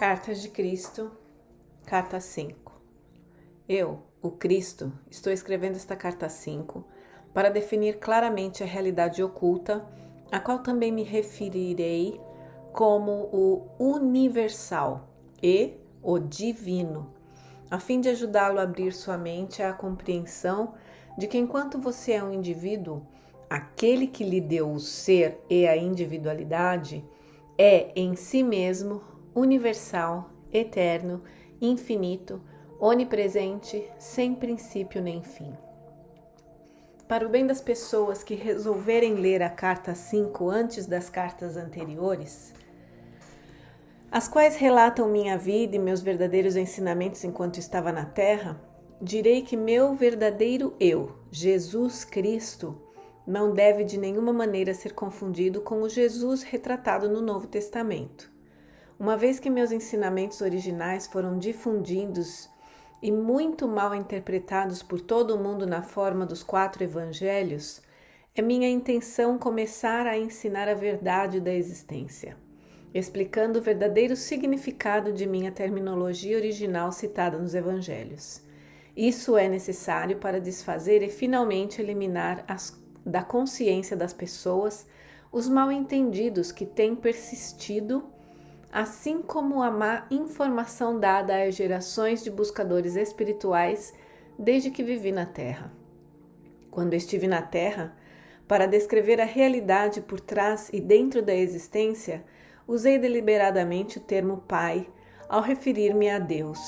Cartas de Cristo, carta 5. Eu, o Cristo, estou escrevendo esta carta 5 para definir claramente a realidade oculta, a qual também me referirei como o universal e o divino, a fim de ajudá-lo a abrir sua mente à compreensão de que enquanto você é um indivíduo, aquele que lhe deu o ser e a individualidade é em si mesmo universal, eterno, infinito, onipresente, sem princípio nem fim. Para o bem das pessoas que resolverem ler a carta 5 antes das cartas anteriores, as quais relatam minha vida e meus verdadeiros ensinamentos enquanto estava na Terra, direi que meu verdadeiro eu, Jesus Cristo, não deve de nenhuma maneira ser confundido com o Jesus retratado no Novo Testamento. Uma vez que meus ensinamentos originais foram difundidos e muito mal interpretados por todo o mundo na forma dos 4 evangelhos, é minha intenção começar a ensinar a verdade da existência, explicando o verdadeiro significado de minha terminologia original citada nos evangelhos. Isso é necessário para desfazer e finalmente eliminar da consciência das pessoas os mal-entendidos que têm persistido, assim como a má informação dada às gerações de buscadores espirituais desde que vivi na Terra. Quando estive na Terra, para descrever a realidade por trás e dentro da existência, usei deliberadamente o termo Pai ao referir-me a Deus.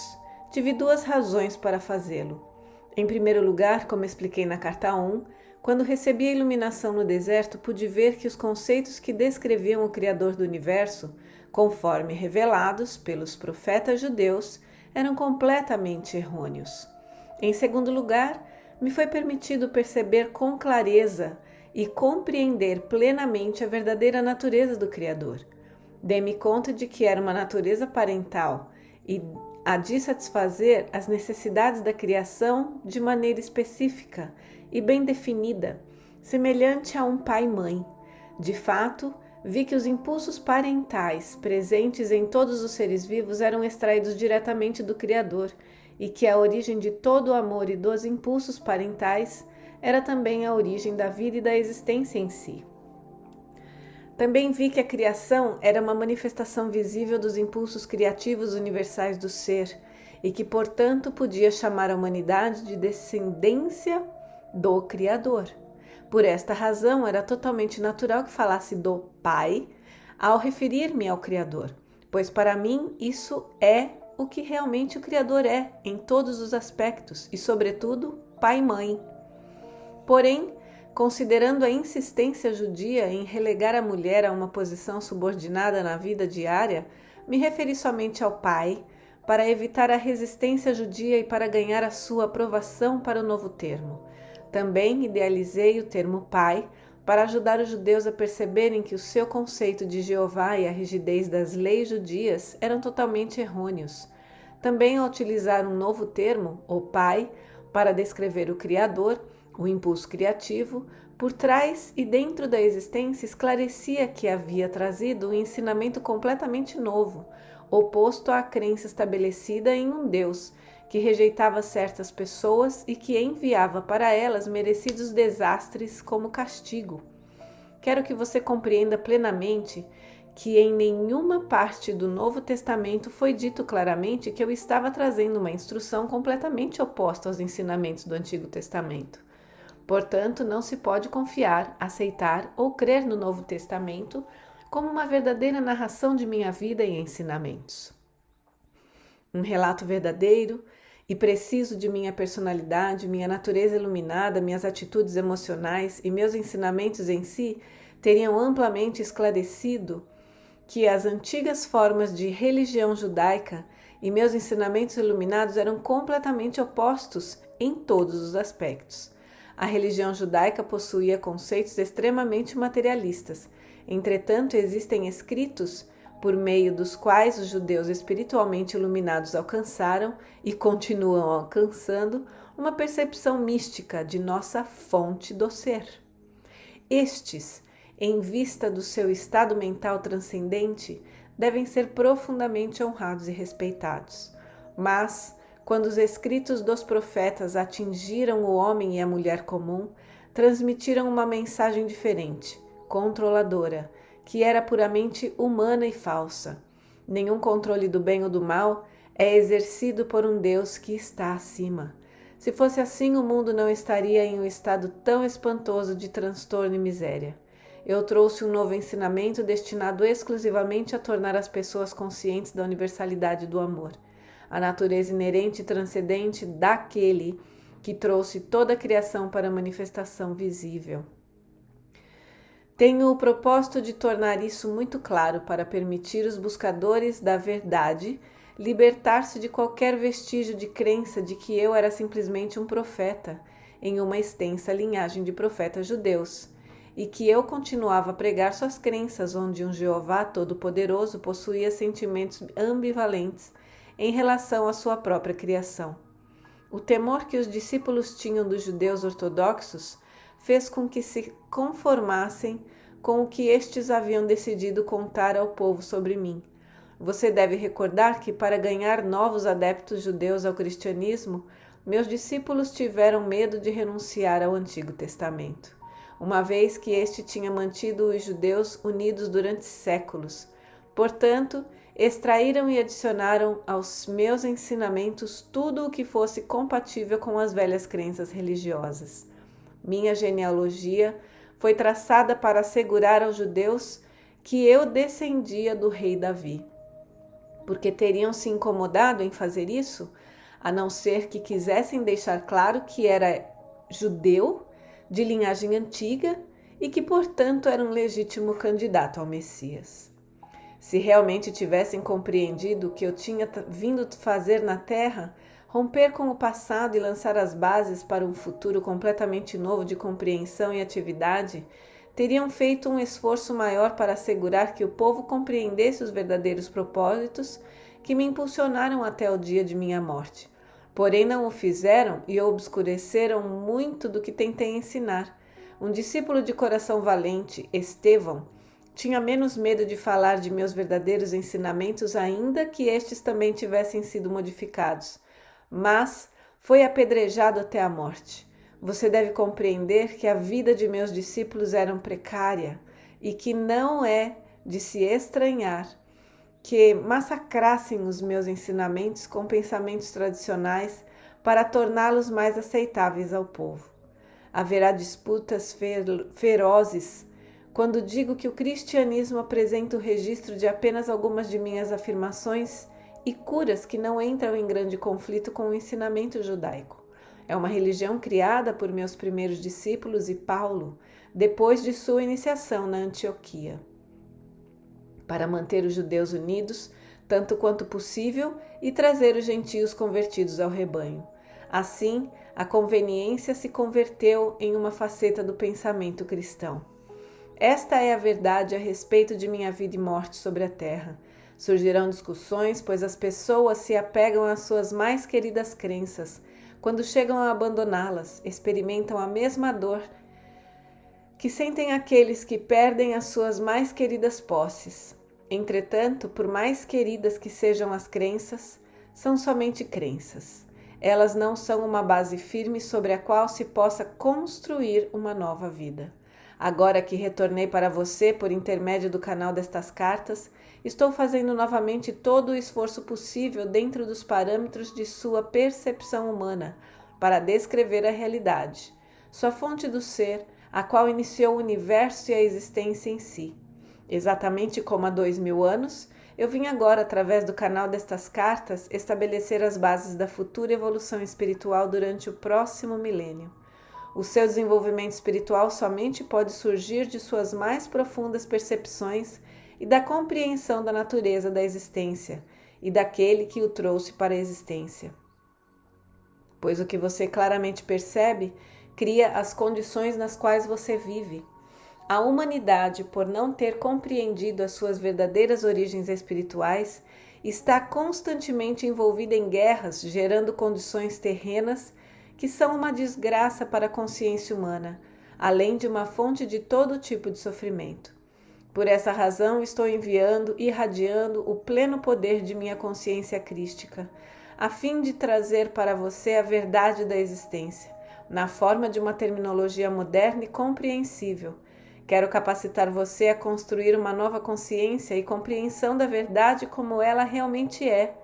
Tive 2 razões para fazê-lo. Em primeiro lugar, como expliquei na carta 1, quando recebi a iluminação no deserto, pude ver que os conceitos que descreviam o Criador do Universo, conforme revelados pelos profetas judeus, eram completamente errôneos. Em segundo lugar, me foi permitido perceber com clareza e compreender plenamente a verdadeira natureza do Criador. Dei-me conta de que era uma natureza parental e a de satisfazer as necessidades da criação de maneira específica e bem definida, semelhante a um pai e mãe. De fato, vi que os impulsos parentais presentes em todos os seres vivos eram extraídos diretamente do Criador e que a origem de todo o amor e dos impulsos parentais era também a origem da vida e da existência em si. Também vi que a criação era uma manifestação visível dos impulsos criativos universais do ser e que, portanto, podia chamar a humanidade de descendência do Criador. Por esta razão, era totalmente natural que falasse do Pai ao referir-me ao Criador, pois para mim isso é o que realmente o Criador é, em todos os aspectos, e sobretudo, Pai e Mãe. Porém, considerando a insistência judia em relegar a mulher a uma posição subordinada na vida diária, me referi somente ao Pai, para evitar a resistência judia e para ganhar a sua aprovação para o novo termo. Também idealizei o termo Pai para ajudar os judeus a perceberem que o seu conceito de Jeová e a rigidez das leis judias eram totalmente errôneos. Também ao utilizar um novo termo, o Pai, para descrever o Criador, o impulso criativo, por trás e dentro da existência esclarecia que havia trazido um ensinamento completamente novo, oposto à crença estabelecida em um Deus, que rejeitava certas pessoas e que enviava para elas merecidos desastres como castigo. Quero que você compreenda plenamente que em nenhuma parte do Novo Testamento foi dito claramente que eu estava trazendo uma instrução completamente oposta aos ensinamentos do Antigo Testamento. Portanto, não se pode confiar, aceitar ou crer no Novo Testamento como uma verdadeira narração de minha vida e ensinamentos. Um relato verdadeiro e preciso de minha personalidade, minha natureza iluminada, minhas atitudes emocionais e meus ensinamentos em si teriam amplamente esclarecido que as antigas formas de religião judaica e meus ensinamentos iluminados eram completamente opostos em todos os aspectos. A religião judaica possuía conceitos extremamente materialistas. Entretanto, existem escritos por meio dos quais os judeus espiritualmente iluminados alcançaram e continuam alcançando uma percepção mística de nossa fonte do ser. Estes, em vista do seu estado mental transcendente, devem ser profundamente honrados e respeitados. Mas, quando os escritos dos profetas atingiram o homem e a mulher comum, transmitiram uma mensagem diferente, controladora, que era puramente humana e falsa. Nenhum controle do bem ou do mal é exercido por um Deus que está acima. Se fosse assim, o mundo não estaria em um estado tão espantoso de transtorno e miséria. Eu trouxe um novo ensinamento destinado exclusivamente a tornar as pessoas conscientes da universalidade do amor, a natureza inerente e transcendente daquele que trouxe toda a criação para a manifestação visível. Tenho o propósito de tornar isso muito claro para permitir os buscadores da verdade libertar-se de qualquer vestígio de crença de que eu era simplesmente um profeta em uma extensa linhagem de profetas judeus e que eu continuava a pregar suas crenças onde um Jeová Todo-Poderoso possuía sentimentos ambivalentes em relação à sua própria criação. O temor que os discípulos tinham dos judeus ortodoxos fez com que se conformassem com o que estes haviam decidido contar ao povo sobre mim. Você deve recordar que, para ganhar novos adeptos judeus ao cristianismo, meus discípulos tiveram medo de renunciar ao Antigo Testamento, uma vez que este tinha mantido os judeus unidos durante séculos. Portanto, extraíram e adicionaram aos meus ensinamentos tudo o que fosse compatível com as velhas crenças religiosas. Minha genealogia foi traçada para assegurar aos judeus que eu descendia do rei Davi. Porque teriam se incomodado em fazer isso, a não ser que quisessem deixar claro que era judeu, de linhagem antiga e que, portanto, era um legítimo candidato ao Messias. Se realmente tivessem compreendido o que eu tinha vindo fazer na terra, romper com o passado e lançar as bases para um futuro completamente novo de compreensão e atividade, teriam feito um esforço maior para assegurar que o povo compreendesse os verdadeiros propósitos que me impulsionaram até o dia de minha morte. Porém, não o fizeram e obscureceram muito do que tentei ensinar. Um discípulo de coração valente, Estevão, tinha menos medo de falar de meus verdadeiros ensinamentos, ainda que estes também tivessem sido modificados. Mas foi apedrejado até a morte. Você deve compreender que a vida de meus discípulos era precária e que não é de se estranhar que massacrassem os meus ensinamentos com pensamentos tradicionais para torná-los mais aceitáveis ao povo. Haverá disputas ferozes quando digo que o cristianismo apresenta o registro de apenas algumas de minhas afirmações e curas que não entram em grande conflito com o ensinamento judaico. É uma religião criada por meus primeiros discípulos e Paulo, depois de sua iniciação na Antioquia, para manter os judeus unidos, tanto quanto possível, e trazer os gentios convertidos ao rebanho. Assim, a conveniência se converteu em uma faceta do pensamento cristão. Esta é a verdade a respeito de minha vida e morte sobre a terra. Surgirão discussões, pois as pessoas se apegam às suas mais queridas crenças. Quando chegam a abandoná-las, experimentam a mesma dor que sentem aqueles que perdem as suas mais queridas posses. Entretanto, por mais queridas que sejam as crenças, são somente crenças. Elas não são uma base firme sobre a qual se possa construir uma nova vida. Agora que retornei para você por intermédio do canal destas cartas, estou fazendo novamente todo o esforço possível dentro dos parâmetros de sua percepção humana para descrever a realidade, sua fonte do ser, a qual iniciou o universo e a existência em si. Exatamente como há 2000 anos, eu vim agora, através do canal destas cartas, estabelecer as bases da futura evolução espiritual durante o próximo milênio. O seu desenvolvimento espiritual somente pode surgir de suas mais profundas percepções e da compreensão da natureza da existência e daquele que o trouxe para a existência. Pois o que você claramente percebe cria as condições nas quais você vive. A humanidade, por não ter compreendido as suas verdadeiras origens espirituais, está constantemente envolvida em guerras, gerando condições terrenas que são uma desgraça para a consciência humana, além de uma fonte de todo tipo de sofrimento. Por essa razão, estou enviando e irradiando o pleno poder de minha consciência crística, a fim de trazer para você a verdade da existência, na forma de uma terminologia moderna e compreensível. Quero capacitar você a construir uma nova consciência e compreensão da verdade como ela realmente é,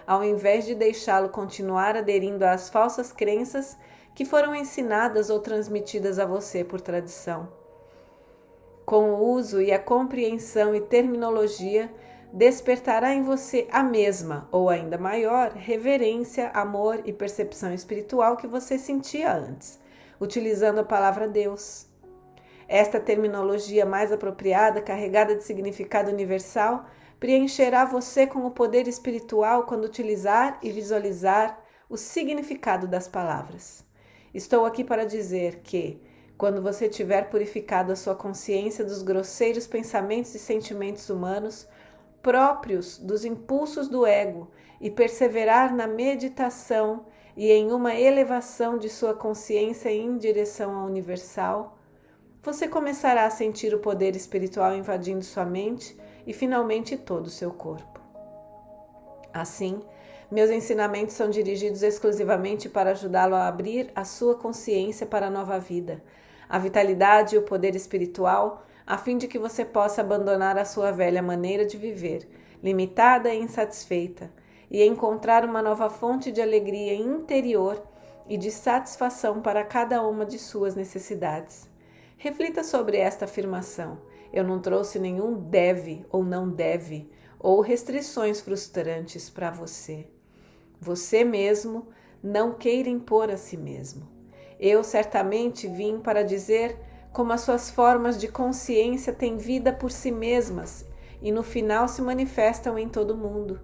ao invés de deixá-lo continuar aderindo às falsas crenças que foram ensinadas ou transmitidas a você por tradição. Com o uso e a compreensão e terminologia, despertará em você a mesma, ou ainda maior, reverência, amor e percepção espiritual que você sentia antes, utilizando a palavra Deus. Esta terminologia mais apropriada, carregada de significado universal, preencherá você com o poder espiritual quando utilizar e visualizar o significado das palavras. Estou aqui para dizer que, quando você tiver purificado a sua consciência dos grosseiros pensamentos e sentimentos humanos, próprios dos impulsos do ego, e perseverar na meditação e em uma elevação de sua consciência em direção ao universal, você começará a sentir o poder espiritual invadindo sua mente e finalmente todo o seu corpo. Assim, meus ensinamentos são dirigidos exclusivamente para ajudá-lo a abrir a sua consciência para a nova vida, a vitalidade e o poder espiritual, a fim de que você possa abandonar a sua velha maneira de viver, limitada e insatisfeita, e encontrar uma nova fonte de alegria interior e de satisfação para cada uma de suas necessidades. Reflita sobre esta afirmação. Eu não trouxe nenhum deve ou não deve, ou restrições frustrantes para você. Você mesmo não queira impor a si mesmo. Eu certamente vim para dizer como as suas formas de consciência têm vida por si mesmas e no final se manifestam em todo mundo.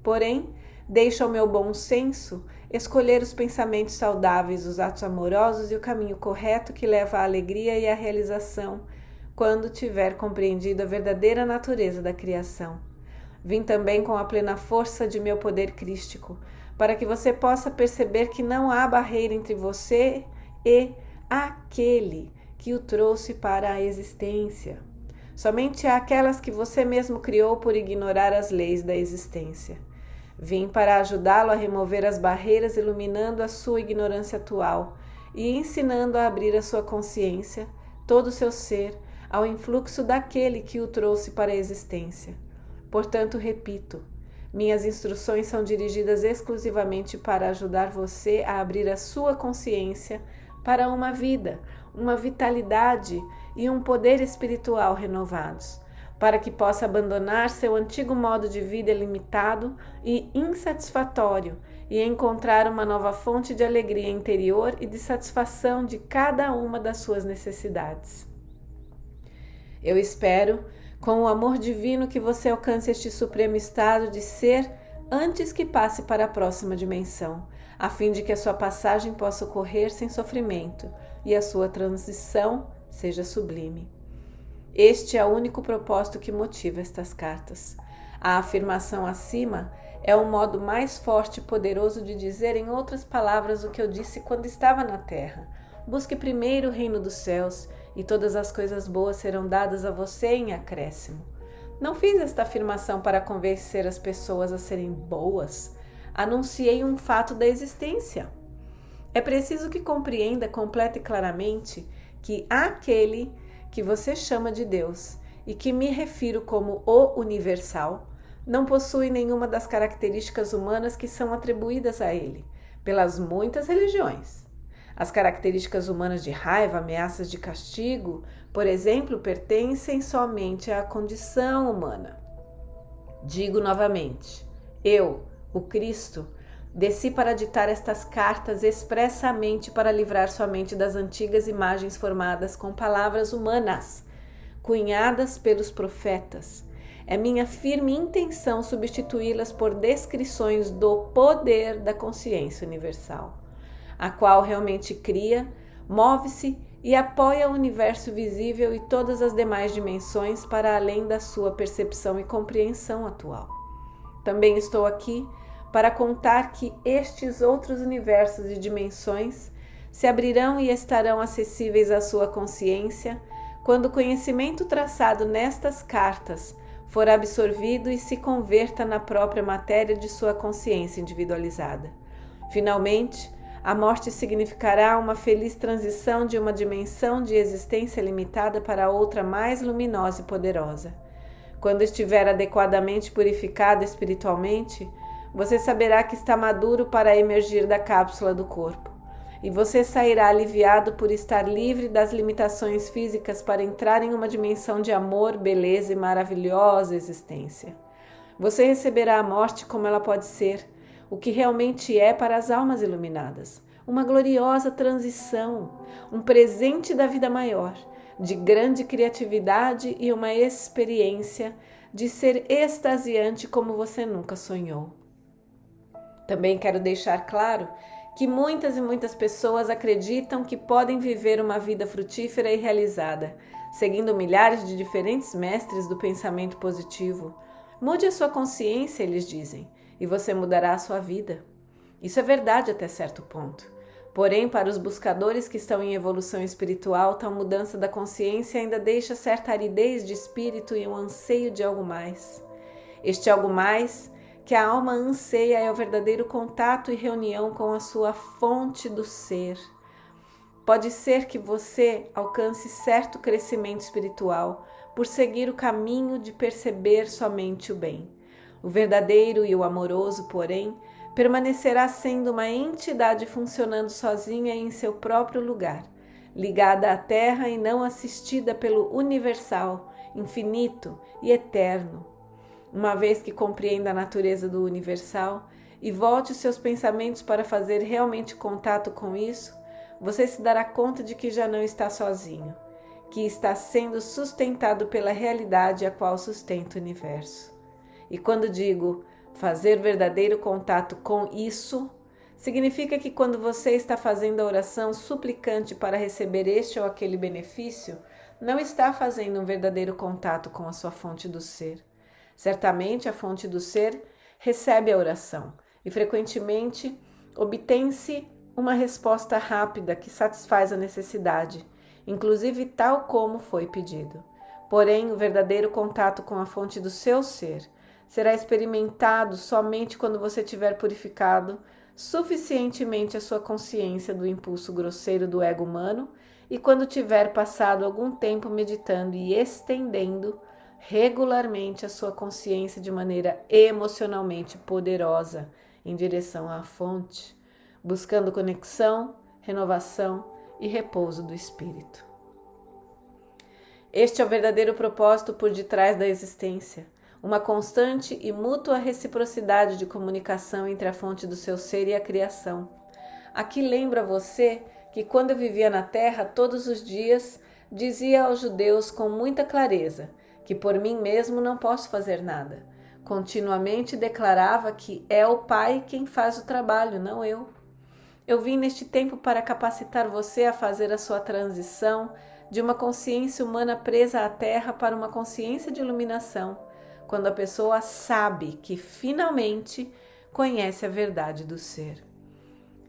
Porém, deixo ao meu bom senso escolher os pensamentos saudáveis, os atos amorosos e o caminho correto que leva à alegria e à realização, quando tiver compreendido a verdadeira natureza da criação. Vim também com a plena força de meu poder crístico, para que você possa perceber que não há barreira entre você e aquele que o trouxe para a existência. Somente há aquelas que você mesmo criou por ignorar as leis da existência. Vim para ajudá-lo a remover as barreiras, iluminando a sua ignorância atual e ensinando a abrir a sua consciência, todo o seu ser, ao influxo daquele que o trouxe para a existência. Portanto, repito, minhas instruções são dirigidas exclusivamente para ajudar você a abrir a sua consciência para uma vida, uma vitalidade e um poder espiritual renovados, para que possa abandonar seu antigo modo de vida limitado e insatisfatório e encontrar uma nova fonte de alegria interior e de satisfação de cada uma das suas necessidades. Eu espero, com o amor divino, que você alcance este supremo estado de ser antes que passe para a próxima dimensão, a fim de que a sua passagem possa ocorrer sem sofrimento e a sua transição seja sublime. Este é o único propósito que motiva estas cartas. A afirmação acima é o modo mais forte e poderoso de dizer em outras palavras o que eu disse quando estava na terra. Busque primeiro o reino dos céus e todas as coisas boas serão dadas a você em acréscimo. Não fiz esta afirmação para convencer as pessoas a serem boas. Anunciei um fato da existência. É preciso que compreenda completa e claramente que aquele que você chama de Deus e que me refiro como o universal não possui nenhuma das características humanas que são atribuídas a ele pelas muitas religiões. As características humanas de raiva, ameaças de castigo, por exemplo, pertencem somente à condição humana. Digo novamente, eu, o Cristo, desci para ditar estas cartas expressamente para livrar sua mente das antigas imagens formadas com palavras humanas, cunhadas pelos profetas. É minha firme intenção substituí-las por descrições do poder da consciência universal, a qual realmente cria, move-se e apoia o universo visível e todas as demais dimensões para além da sua percepção e compreensão atual. Também estou aqui para contar que estes outros universos e dimensões se abrirão e estarão acessíveis à sua consciência quando o conhecimento traçado nestas cartas for absorvido e se converta na própria matéria de sua consciência individualizada. Finalmente, a morte significará uma feliz transição de uma dimensão de existência limitada para outra mais luminosa e poderosa. Quando estiver adequadamente purificado espiritualmente, você saberá que está maduro para emergir da cápsula do corpo, e você sairá aliviado por estar livre das limitações físicas para entrar em uma dimensão de amor, beleza e maravilhosa existência. Você receberá a morte como ela pode ser, o que realmente é para as almas iluminadas, uma gloriosa transição, um presente da vida maior, de grande criatividade e uma experiência de ser extasiante como você nunca sonhou. Também quero deixar claro que muitas e muitas pessoas acreditam que podem viver uma vida frutífera e realizada, seguindo milhares de diferentes mestres do pensamento positivo. Mude a sua consciência, eles dizem, e você mudará a sua vida. Isso é verdade até certo ponto. Porém, para os buscadores que estão em evolução espiritual, tal mudança da consciência ainda deixa certa aridez de espírito e um anseio de algo mais. Este algo mais que a alma anseia é o verdadeiro contato e reunião com a sua fonte do ser. Pode ser que você alcance certo crescimento espiritual por seguir o caminho de perceber somente o bem. O verdadeiro e o amoroso, porém, permanecerá sendo uma entidade funcionando sozinha em seu próprio lugar, ligada à Terra e não assistida pelo universal, infinito e eterno. Uma vez que compreenda a natureza do universal e volte os seus pensamentos para fazer realmente contato com isso, você se dará conta de que já não está sozinho, que está sendo sustentado pela realidade a qual sustenta o universo. E quando digo fazer verdadeiro contato com isso, significa que quando você está fazendo a oração suplicante para receber este ou aquele benefício, não está fazendo um verdadeiro contato com a sua fonte do ser. Certamente a fonte do ser recebe a oração e frequentemente obtém-se uma resposta rápida que satisfaz a necessidade, inclusive tal como foi pedido. Porém, o verdadeiro contato com a fonte do seu ser será experimentado somente quando você tiver purificado suficientemente a sua consciência do impulso grosseiro do ego humano e quando tiver passado algum tempo meditando e estendendo regularmente a sua consciência de maneira emocionalmente poderosa em direção à fonte, buscando conexão, renovação e repouso do espírito. Este é o verdadeiro propósito por detrás da existência, uma constante e mútua reciprocidade de comunicação entre a fonte do seu ser e a criação. Aqui lembro a você que quando eu vivia na Terra todos os dias, dizia aos judeus com muita clareza que por mim mesmo não posso fazer nada. Continuamente declarava que é o Pai quem faz o trabalho, não eu. Eu vim neste tempo para capacitar você a fazer a sua transição de uma consciência humana presa à Terra para uma consciência de iluminação, quando a pessoa sabe que finalmente conhece a verdade do ser.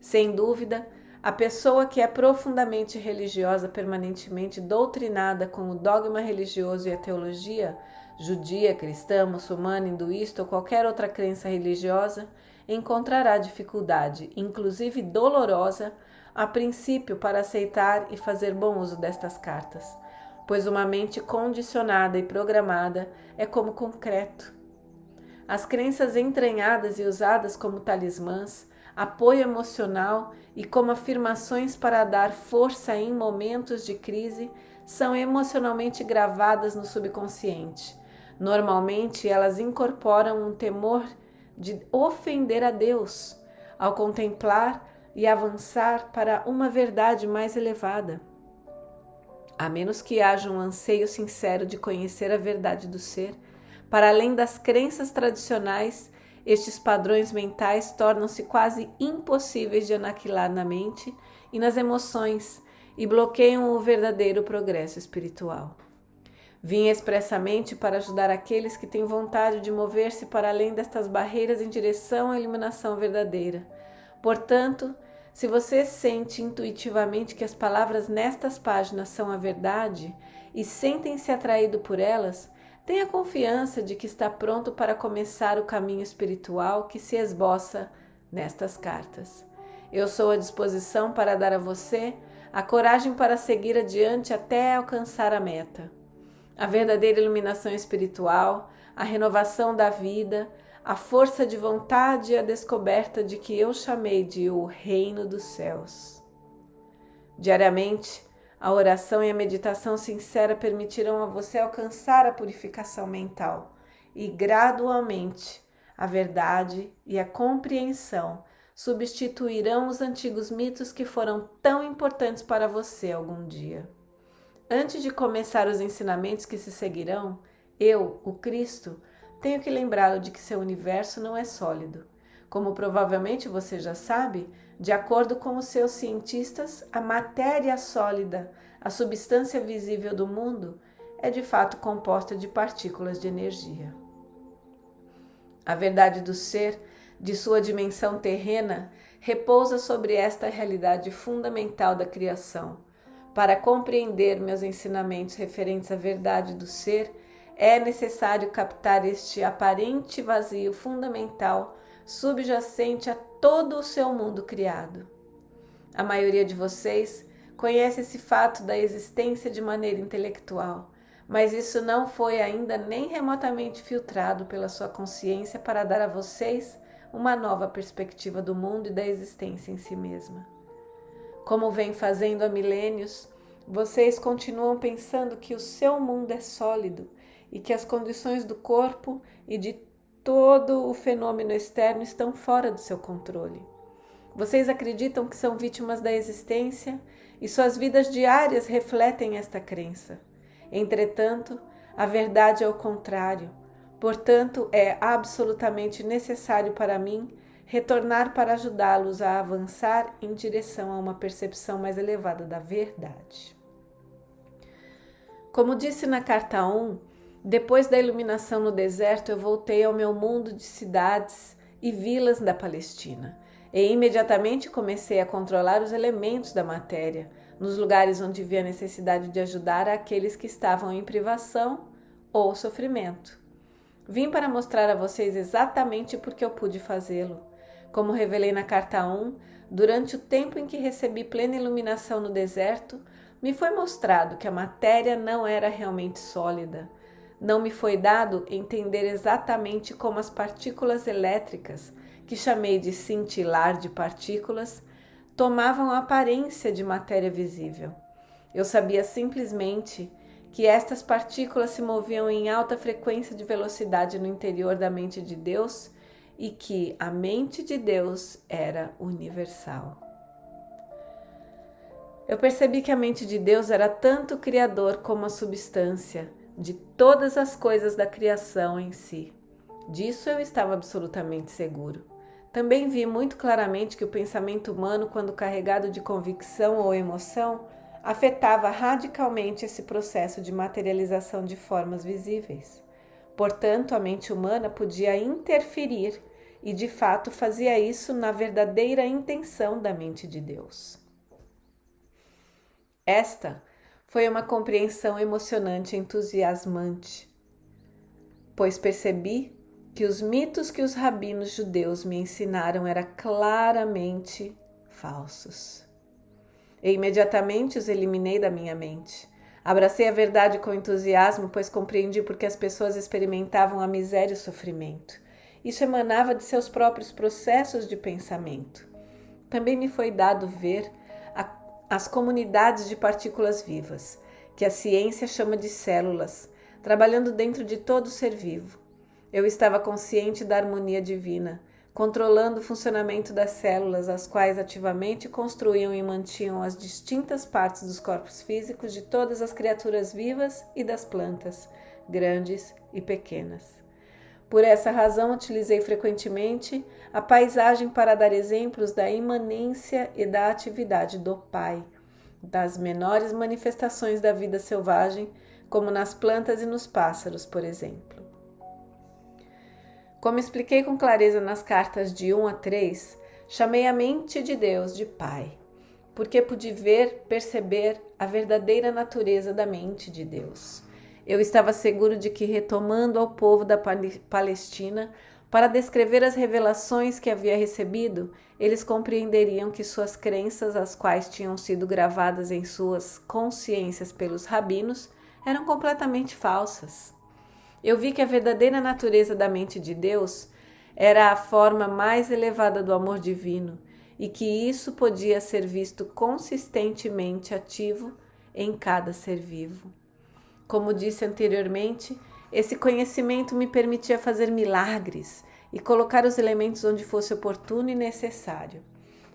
Sem dúvida, a pessoa que é profundamente religiosa, permanentemente doutrinada com o dogma religioso e a teologia, judia, cristã, muçulmana, hinduísta ou qualquer outra crença religiosa, encontrará dificuldade, inclusive dolorosa, a princípio para aceitar e fazer bom uso destas cartas, pois uma mente condicionada e programada é como concreto. As crenças entranhadas e usadas como talismãs, apoio emocional e como afirmações para dar força em momentos de crise são emocionalmente gravadas no subconsciente. Normalmente, elas incorporam um temor de ofender a Deus ao contemplar e avançar para uma verdade mais elevada. A menos que haja um anseio sincero de conhecer a verdade do ser, para além das crenças tradicionais, estes padrões mentais tornam-se quase impossíveis de aniquilar na mente e nas emoções e bloqueiam o verdadeiro progresso espiritual. Vim expressamente para ajudar aqueles que têm vontade de mover-se para além destas barreiras em direção à iluminação verdadeira. Portanto, se você sente intuitivamente que as palavras nestas páginas são a verdade e sentem-se atraídos por elas, tenha confiança de que está pronto para começar o caminho espiritual que se esboça nestas cartas. Eu sou à disposição para dar a você a coragem para seguir adiante até alcançar a meta. A verdadeira iluminação espiritual, a renovação da vida, a força de vontade e a descoberta de que eu chamei de o reino dos céus. Diariamente, a oração e a meditação sincera permitirão a você alcançar a purificação mental e, gradualmente, a verdade e a compreensão substituirão os antigos mitos que foram tão importantes para você algum dia. Antes de começar os ensinamentos que se seguirão, eu, o Cristo, tenho que lembrá-lo de que seu universo não é sólido. Como provavelmente você já sabe, de acordo com os seus cientistas, a matéria sólida, a substância visível do mundo, é de fato composta de partículas de energia. A verdade do ser, de sua dimensão terrena, repousa sobre esta realidade fundamental da criação. Para compreender meus ensinamentos referentes à verdade do ser, é necessário captar este aparente vazio fundamental subjacente a todo o seu mundo criado. A maioria de vocês conhece esse fato da existência de maneira intelectual, mas isso não foi ainda nem remotamente filtrado pela sua consciência para dar a vocês uma nova perspectiva do mundo e da existência em si mesma. Como vem fazendo há milênios, vocês continuam pensando que o seu mundo é sólido e que as condições do corpo e de todo o fenômeno externo estão fora do seu controle. Vocês acreditam que são vítimas da existência e suas vidas diárias refletem esta crença. Entretanto, a verdade é o contrário. Portanto, é absolutamente necessário para mim retornar para ajudá-los a avançar em direção a uma percepção mais elevada da verdade. Como disse na carta 1, depois da iluminação no deserto, eu voltei ao meu mundo de cidades e vilas da Palestina e imediatamente comecei a controlar os elementos da matéria, nos lugares onde vi a necessidade de ajudar aqueles que estavam em privação ou sofrimento. Vim para mostrar a vocês exatamente por que eu pude fazê-lo. Como revelei na carta 1, durante o tempo em que recebi plena iluminação no deserto, me foi mostrado que a matéria não era realmente sólida. Não me foi dado entender exatamente como as partículas elétricas, que chamei de cintilar de partículas, tomavam a aparência de matéria visível. Eu sabia simplesmente que estas partículas se moviam em alta frequência de velocidade no interior da mente de Deus e que a mente de Deus era universal. Eu percebi que a mente de Deus era tanto o Criador como a substância de todas as coisas da criação em si. Disso eu estava absolutamente seguro. Também vi muito claramente que o pensamento humano, quando carregado de convicção ou emoção, afetava radicalmente esse processo de materialização de formas visíveis. Portanto, a mente humana podia interferir e, de fato, fazia isso na verdadeira intenção da mente de Deus. Esta foi uma compreensão emocionante e entusiasmante, pois percebi que os mitos que os rabinos judeus me ensinaram eram claramente falsos. E imediatamente os eliminei da minha mente. Abracei a verdade com entusiasmo, pois compreendi porque as pessoas experimentavam a miséria e o sofrimento. Isso emanava de seus próprios processos de pensamento. Também me foi dado ver as comunidades de partículas vivas, que a ciência chama de células, trabalhando dentro de todo ser vivo. Eu estava consciente da harmonia divina, controlando o funcionamento das células, as quais ativamente construíam e mantinham as distintas partes dos corpos físicos de todas as criaturas vivas e das plantas, grandes e pequenas. Por essa razão, utilizei frequentemente a paisagem para dar exemplos da imanência e da atividade do Pai, das menores manifestações da vida selvagem, como nas plantas e nos pássaros, por exemplo. Como expliquei com clareza nas cartas de 1 a 3, chamei a mente de Deus de Pai. porque pude perceber a verdadeira natureza da mente de Deus. Eu estava seguro de que, retomando ao povo da Palestina para descrever as revelações que havia recebido, eles compreenderiam que suas crenças, as quais tinham sido gravadas em suas consciências pelos rabinos, eram completamente falsas. Eu vi que a verdadeira natureza da mente de Deus era a forma mais elevada do amor divino e que isso podia ser visto consistentemente ativo em cada ser vivo. Como disse anteriormente, esse conhecimento me permitia fazer milagres e colocar os elementos onde fosse oportuno e necessário.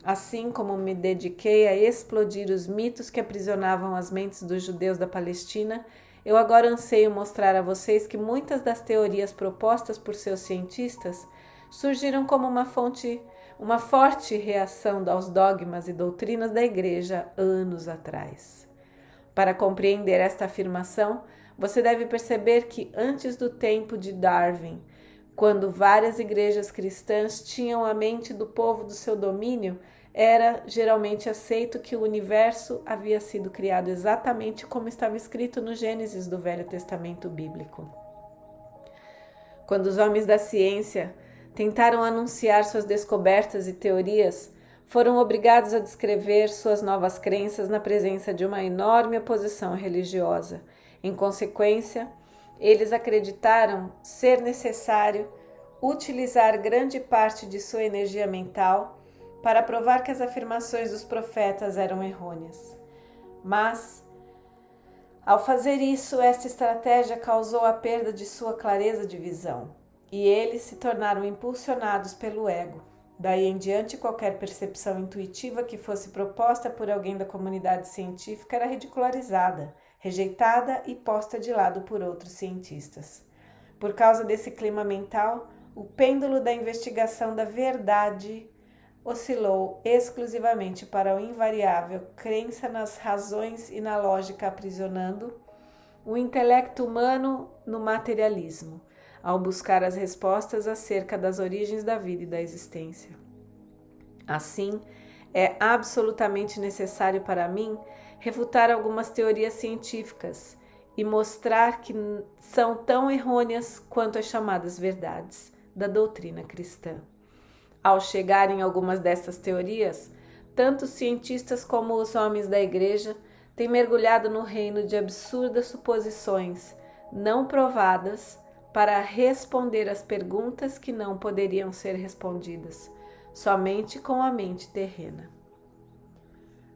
Assim como me dediquei a explodir os mitos que aprisionavam as mentes dos judeus da Palestina, eu agora anseio mostrar a vocês que muitas das teorias propostas por seus cientistas surgiram como uma forte reação aos dogmas e doutrinas da Igreja anos atrás. Para compreender esta afirmação, você deve perceber que antes do tempo de Darwin, quando várias igrejas cristãs tinham a mente do povo do seu domínio, era geralmente aceito que o universo havia sido criado exatamente como estava escrito no Gênesis do Velho Testamento bíblico. Quando os homens da ciência tentaram anunciar suas descobertas e teorias, foram obrigados a descrever suas novas crenças na presença de uma enorme oposição religiosa. Em consequência, eles acreditaram ser necessário utilizar grande parte de sua energia mental para provar que as afirmações dos profetas eram errôneas. Mas, ao fazer isso, esta estratégia causou a perda de sua clareza de visão, e eles se tornaram impulsionados pelo ego. Daí em diante, qualquer percepção intuitiva que fosse proposta por alguém da comunidade científica era ridicularizada, rejeitada e posta de lado por outros cientistas. Por causa desse clima mental, o pêndulo da investigação da verdade oscilou exclusivamente para a invariável crença nas razões e na lógica, aprisionando o intelecto humano no materialismo, ao buscar as respostas acerca das origens da vida e da existência. Assim, é absolutamente necessário para mim refutar algumas teorias científicas e mostrar que são tão errôneas quanto as chamadas verdades da doutrina cristã. Ao chegar em algumas destas teorias, tanto os cientistas como os homens da igreja têm mergulhado no reino de absurdas suposições não provadas para responder às perguntas que não poderiam ser respondidas, somente com a mente terrena.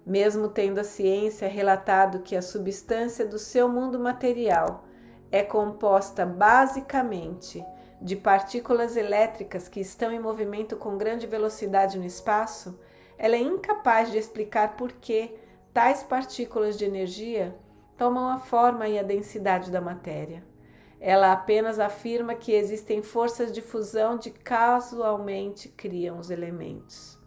Mesmo tendo a ciência relatado que a substância do seu mundo material é composta basicamente de partículas elétricas que estão em movimento com grande velocidade no espaço, ela é incapaz de explicar por que tais partículas de energia tomam a forma e a densidade da matéria. Ela apenas afirma que existem forças de fusão que casualmente criam os elementos.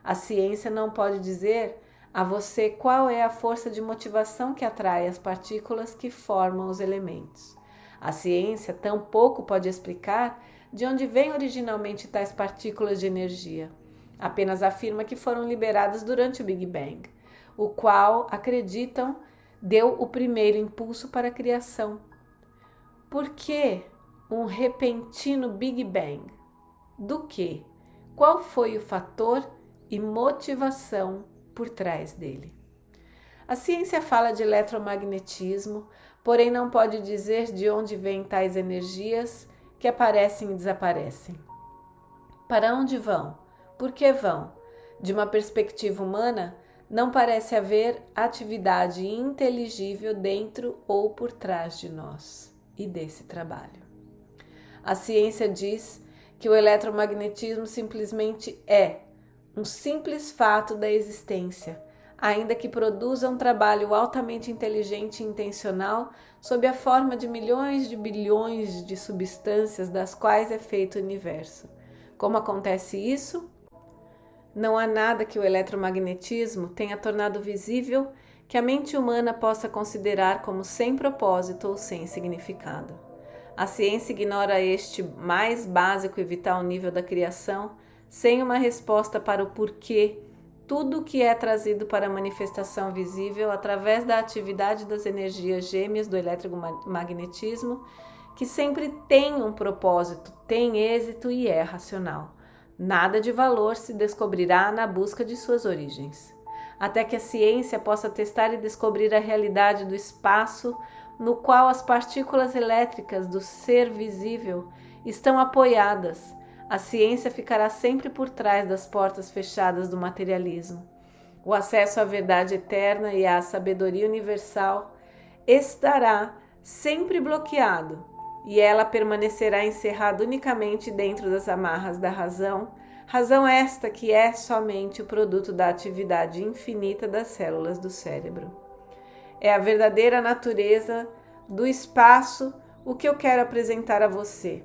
A ciência não pode dizer a você qual é a força de motivação que atrai as partículas que formam os elementos. A ciência tampouco pode explicar de onde vêm originalmente tais partículas de energia. Apenas afirma que foram liberadas durante o Big Bang, o qual, acreditam, deu o primeiro impulso para a criação. Por que um repentino Big Bang? Do que? Qual foi o fator e motivação por trás dele? A ciência fala de eletromagnetismo, porém não pode dizer de onde vêm tais energias que aparecem e desaparecem. Para onde vão? Por que vão? De uma perspectiva humana, não parece haver atividade inteligível dentro ou por trás de nós e desse trabalho. A ciência diz que o eletromagnetismo simplesmente é um simples fato da existência, ainda que produza um trabalho altamente inteligente e intencional sob a forma de milhões de bilhões de substâncias das quais é feito o universo. Como acontece isso? Não há nada que o eletromagnetismo tenha tornado visível que a mente humana possa considerar como sem propósito ou sem significado. A ciência ignora este mais básico e vital nível da criação sem uma resposta para o porquê tudo que é trazido para a manifestação visível através da atividade das energias gêmeas do eletromagnetismo, que sempre tem um propósito, tem êxito e é racional. Nada de valor se descobrirá na busca de suas origens, até que a ciência possa testar e descobrir a realidade do espaço no qual as partículas elétricas do ser visível estão apoiadas. A ciência ficará sempre por trás das portas fechadas do materialismo. O acesso à verdade eterna e à sabedoria universal estará sempre bloqueado, e ela permanecerá encerrada unicamente dentro das amarras da razão, razão esta que é somente o produto da atividade infinita das células do cérebro. É a verdadeira natureza do espaço o que eu quero apresentar a você.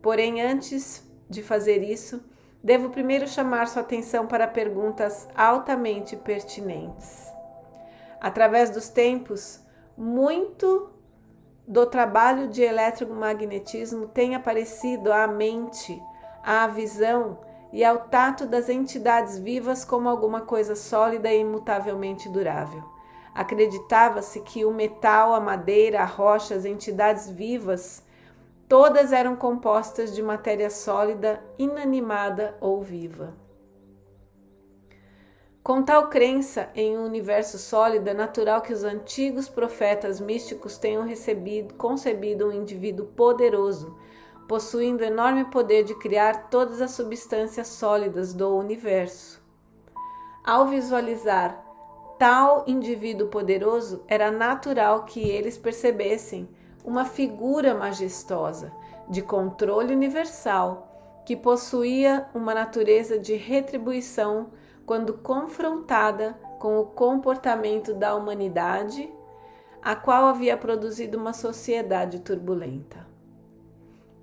Porém, antes de fazer isso, devo primeiro chamar sua atenção para perguntas altamente pertinentes. Através dos tempos, muito do trabalho de eletromagnetismo tem aparecido à mente, à visão e ao tato das entidades vivas como alguma coisa sólida e imutavelmente durável. Acreditava-se que o metal, a madeira, a rocha, as entidades vivas, todas eram compostas de matéria sólida, inanimada ou viva. Com tal crença em um universo sólido, é natural que os antigos profetas místicos tenham concebido um indivíduo poderoso, possuindo enorme poder de criar todas as substâncias sólidas do universo. Ao visualizar tal indivíduo poderoso, era natural que eles percebessem uma figura majestosa, de controle universal, que possuía uma natureza de retribuição quando confrontada com o comportamento da humanidade, a qual havia produzido uma sociedade turbulenta.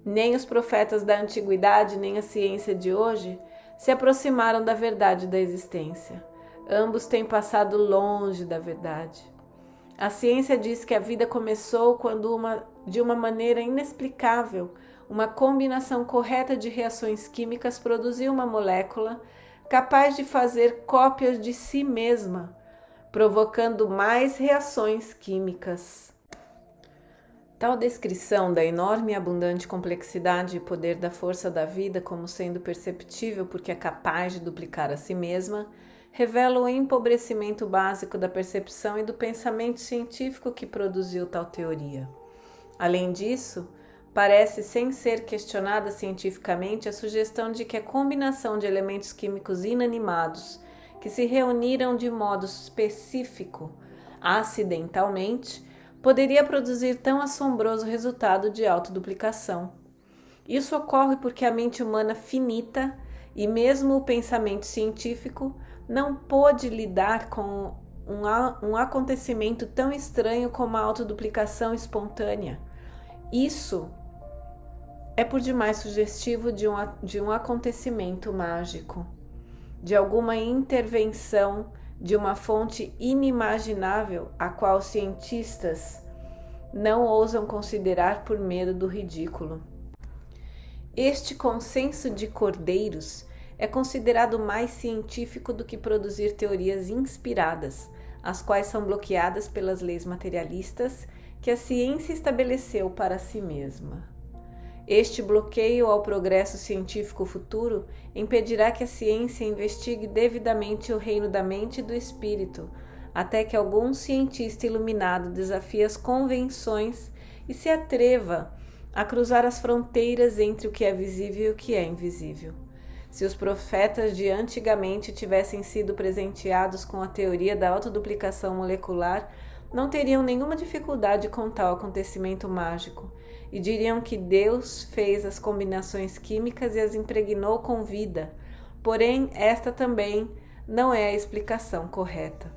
Nem os profetas da antiguidade, nem a ciência de hoje se aproximaram da verdade da existência. Ambos têm passado longe da verdade. A ciência diz que a vida começou quando, de uma maneira inexplicável, uma combinação correta de reações químicas produziu uma molécula capaz de fazer cópias de si mesma, provocando mais reações químicas. Tal descrição da enorme e abundante complexidade e poder da força da vida como sendo perceptível porque é capaz de duplicar a si mesma, revela o empobrecimento básico da percepção e do pensamento científico que produziu tal teoria. Além disso, parece, sem ser questionada cientificamente, a sugestão de que a combinação de elementos químicos inanimados que se reuniram de modo específico, acidentalmente, poderia produzir tão assombroso resultado de autoduplicação. Isso ocorre porque a mente humana finita e mesmo o pensamento científico não pôde lidar com um acontecimento tão estranho como a autoduplicação espontânea. Isso é por demais sugestivo de um acontecimento mágico, de alguma intervenção de uma fonte inimaginável a qual os cientistas não ousam considerar por medo do ridículo. Este consenso de cordeiros é considerado mais científico do que produzir teorias inspiradas, as quais são bloqueadas pelas leis materialistas que a ciência estabeleceu para si mesma. Este bloqueio ao progresso científico futuro impedirá que a ciência investigue devidamente o reino da mente e do espírito, até que algum cientista iluminado desafie as convenções e se atreva a cruzar as fronteiras entre o que é visível e o que é invisível. Se os profetas de antigamente tivessem sido presenteados com a teoria da autoduplicação molecular, não teriam nenhuma dificuldade com tal acontecimento mágico e diriam que Deus fez as combinações químicas e as impregnou com vida. Porém, esta também não é a explicação correta.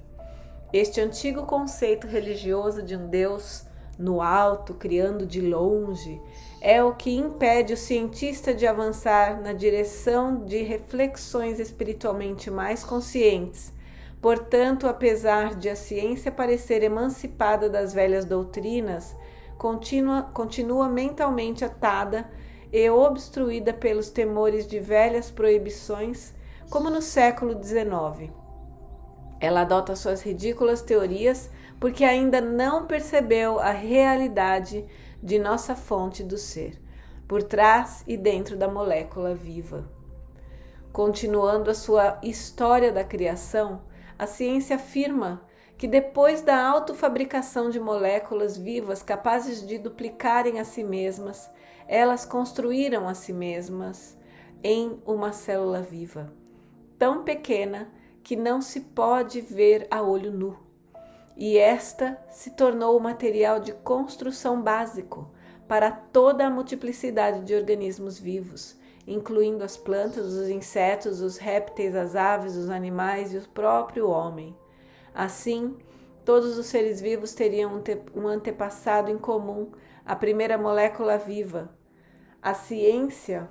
Este antigo conceito religioso de um Deus no alto, criando de longe, é o que impede o cientista de avançar na direção de reflexões espiritualmente mais conscientes. Portanto, apesar de a ciência parecer emancipada das velhas doutrinas, continua mentalmente atada e obstruída pelos temores de velhas proibições, como no século XIX. Ela adota suas ridículas teorias porque ainda não percebeu a realidade de nossa fonte do ser, por trás e dentro da molécula viva. Continuando a sua história da criação, a ciência afirma que depois da autofabricação de moléculas vivas capazes de duplicarem a si mesmas, elas construíram a si mesmas em uma célula viva, tão pequena que não se pode ver a olho nu. E esta se tornou o material de construção básico para toda a multiplicidade de organismos vivos, incluindo as plantas, os insetos, os répteis, as aves, os animais e o próprio homem. Assim, todos os seres vivos teriam um antepassado em comum, a primeira molécula viva. A ciência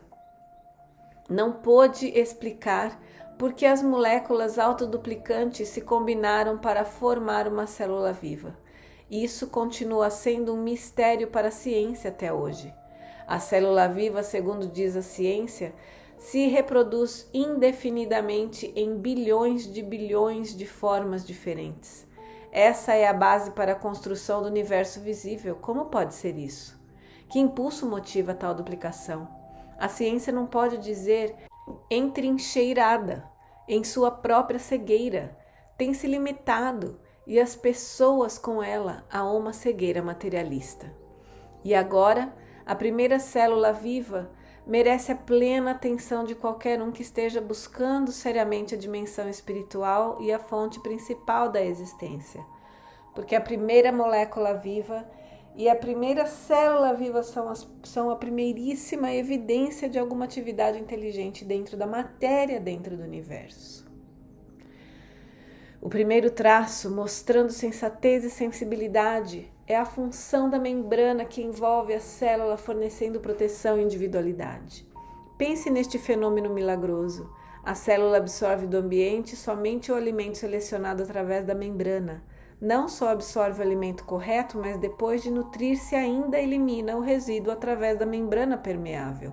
não pôde explicar por que as moléculas autoduplicantes se combinaram para formar uma célula viva. Isso continua sendo um mistério para a ciência até hoje. A célula viva, segundo diz a ciência, se reproduz indefinidamente em bilhões de formas diferentes. Essa é a base para a construção do universo visível. Como pode ser isso? Que impulso motiva tal duplicação? A ciência não pode dizer entrincheirada em sua própria cegueira. Tem se limitado, e as pessoas com ela, a uma cegueira materialista. E agora, a primeira célula viva merece a plena atenção de qualquer um que esteja buscando seriamente a dimensão espiritual e a fonte principal da existência. Porque a primeira molécula viva e a primeira célula viva são a primeiríssima evidência de alguma atividade inteligente dentro da matéria, dentro do universo. O primeiro traço, mostrando sensatez e sensibilidade, é a função da membrana que envolve a célula, fornecendo proteção e individualidade. Pense neste fenômeno milagroso. A célula absorve do ambiente somente o alimento selecionado através da membrana. Não só absorve o alimento correto, mas depois de nutrir-se ainda elimina o resíduo através da membrana permeável.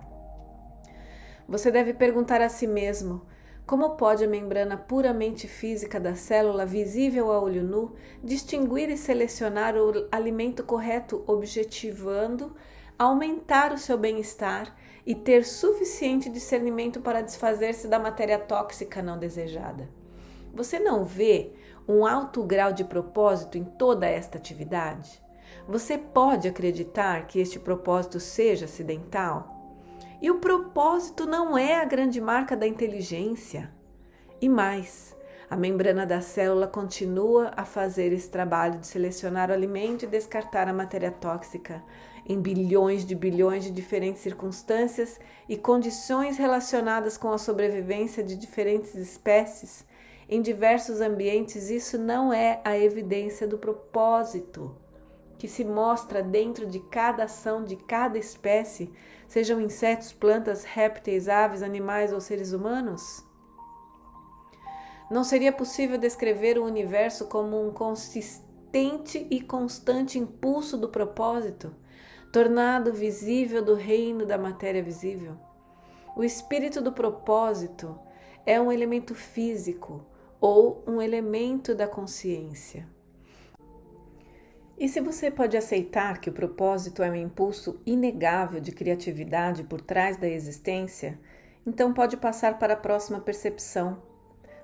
Você deve perguntar a si mesmo: como pode a membrana puramente física da célula, visível a olho nu, distinguir e selecionar o alimento correto, objetivando aumentar o seu bem-estar e ter suficiente discernimento para desfazer-se da matéria tóxica não desejada? Você não vê um alto grau de propósito em toda esta atividade? Você pode acreditar que este propósito seja acidental? E o propósito não é a grande marca da inteligência. E mais, a membrana da célula continua a fazer esse trabalho de selecionar o alimento e descartar a matéria tóxica em bilhões de diferentes circunstâncias e condições relacionadas com a sobrevivência de diferentes espécies em diversos ambientes. Isso não é a evidência do propósito que se mostra dentro de cada ação de cada espécie, sejam insetos, plantas, répteis, aves, animais ou seres humanos? Não seria possível descrever o universo como um consistente e constante impulso do propósito, tornado visível do reino da matéria visível? O espírito do propósito é um elemento físico ou um elemento da consciência. E se você pode aceitar que o propósito é um impulso inegável de criatividade por trás da existência, então pode passar para a próxima percepção.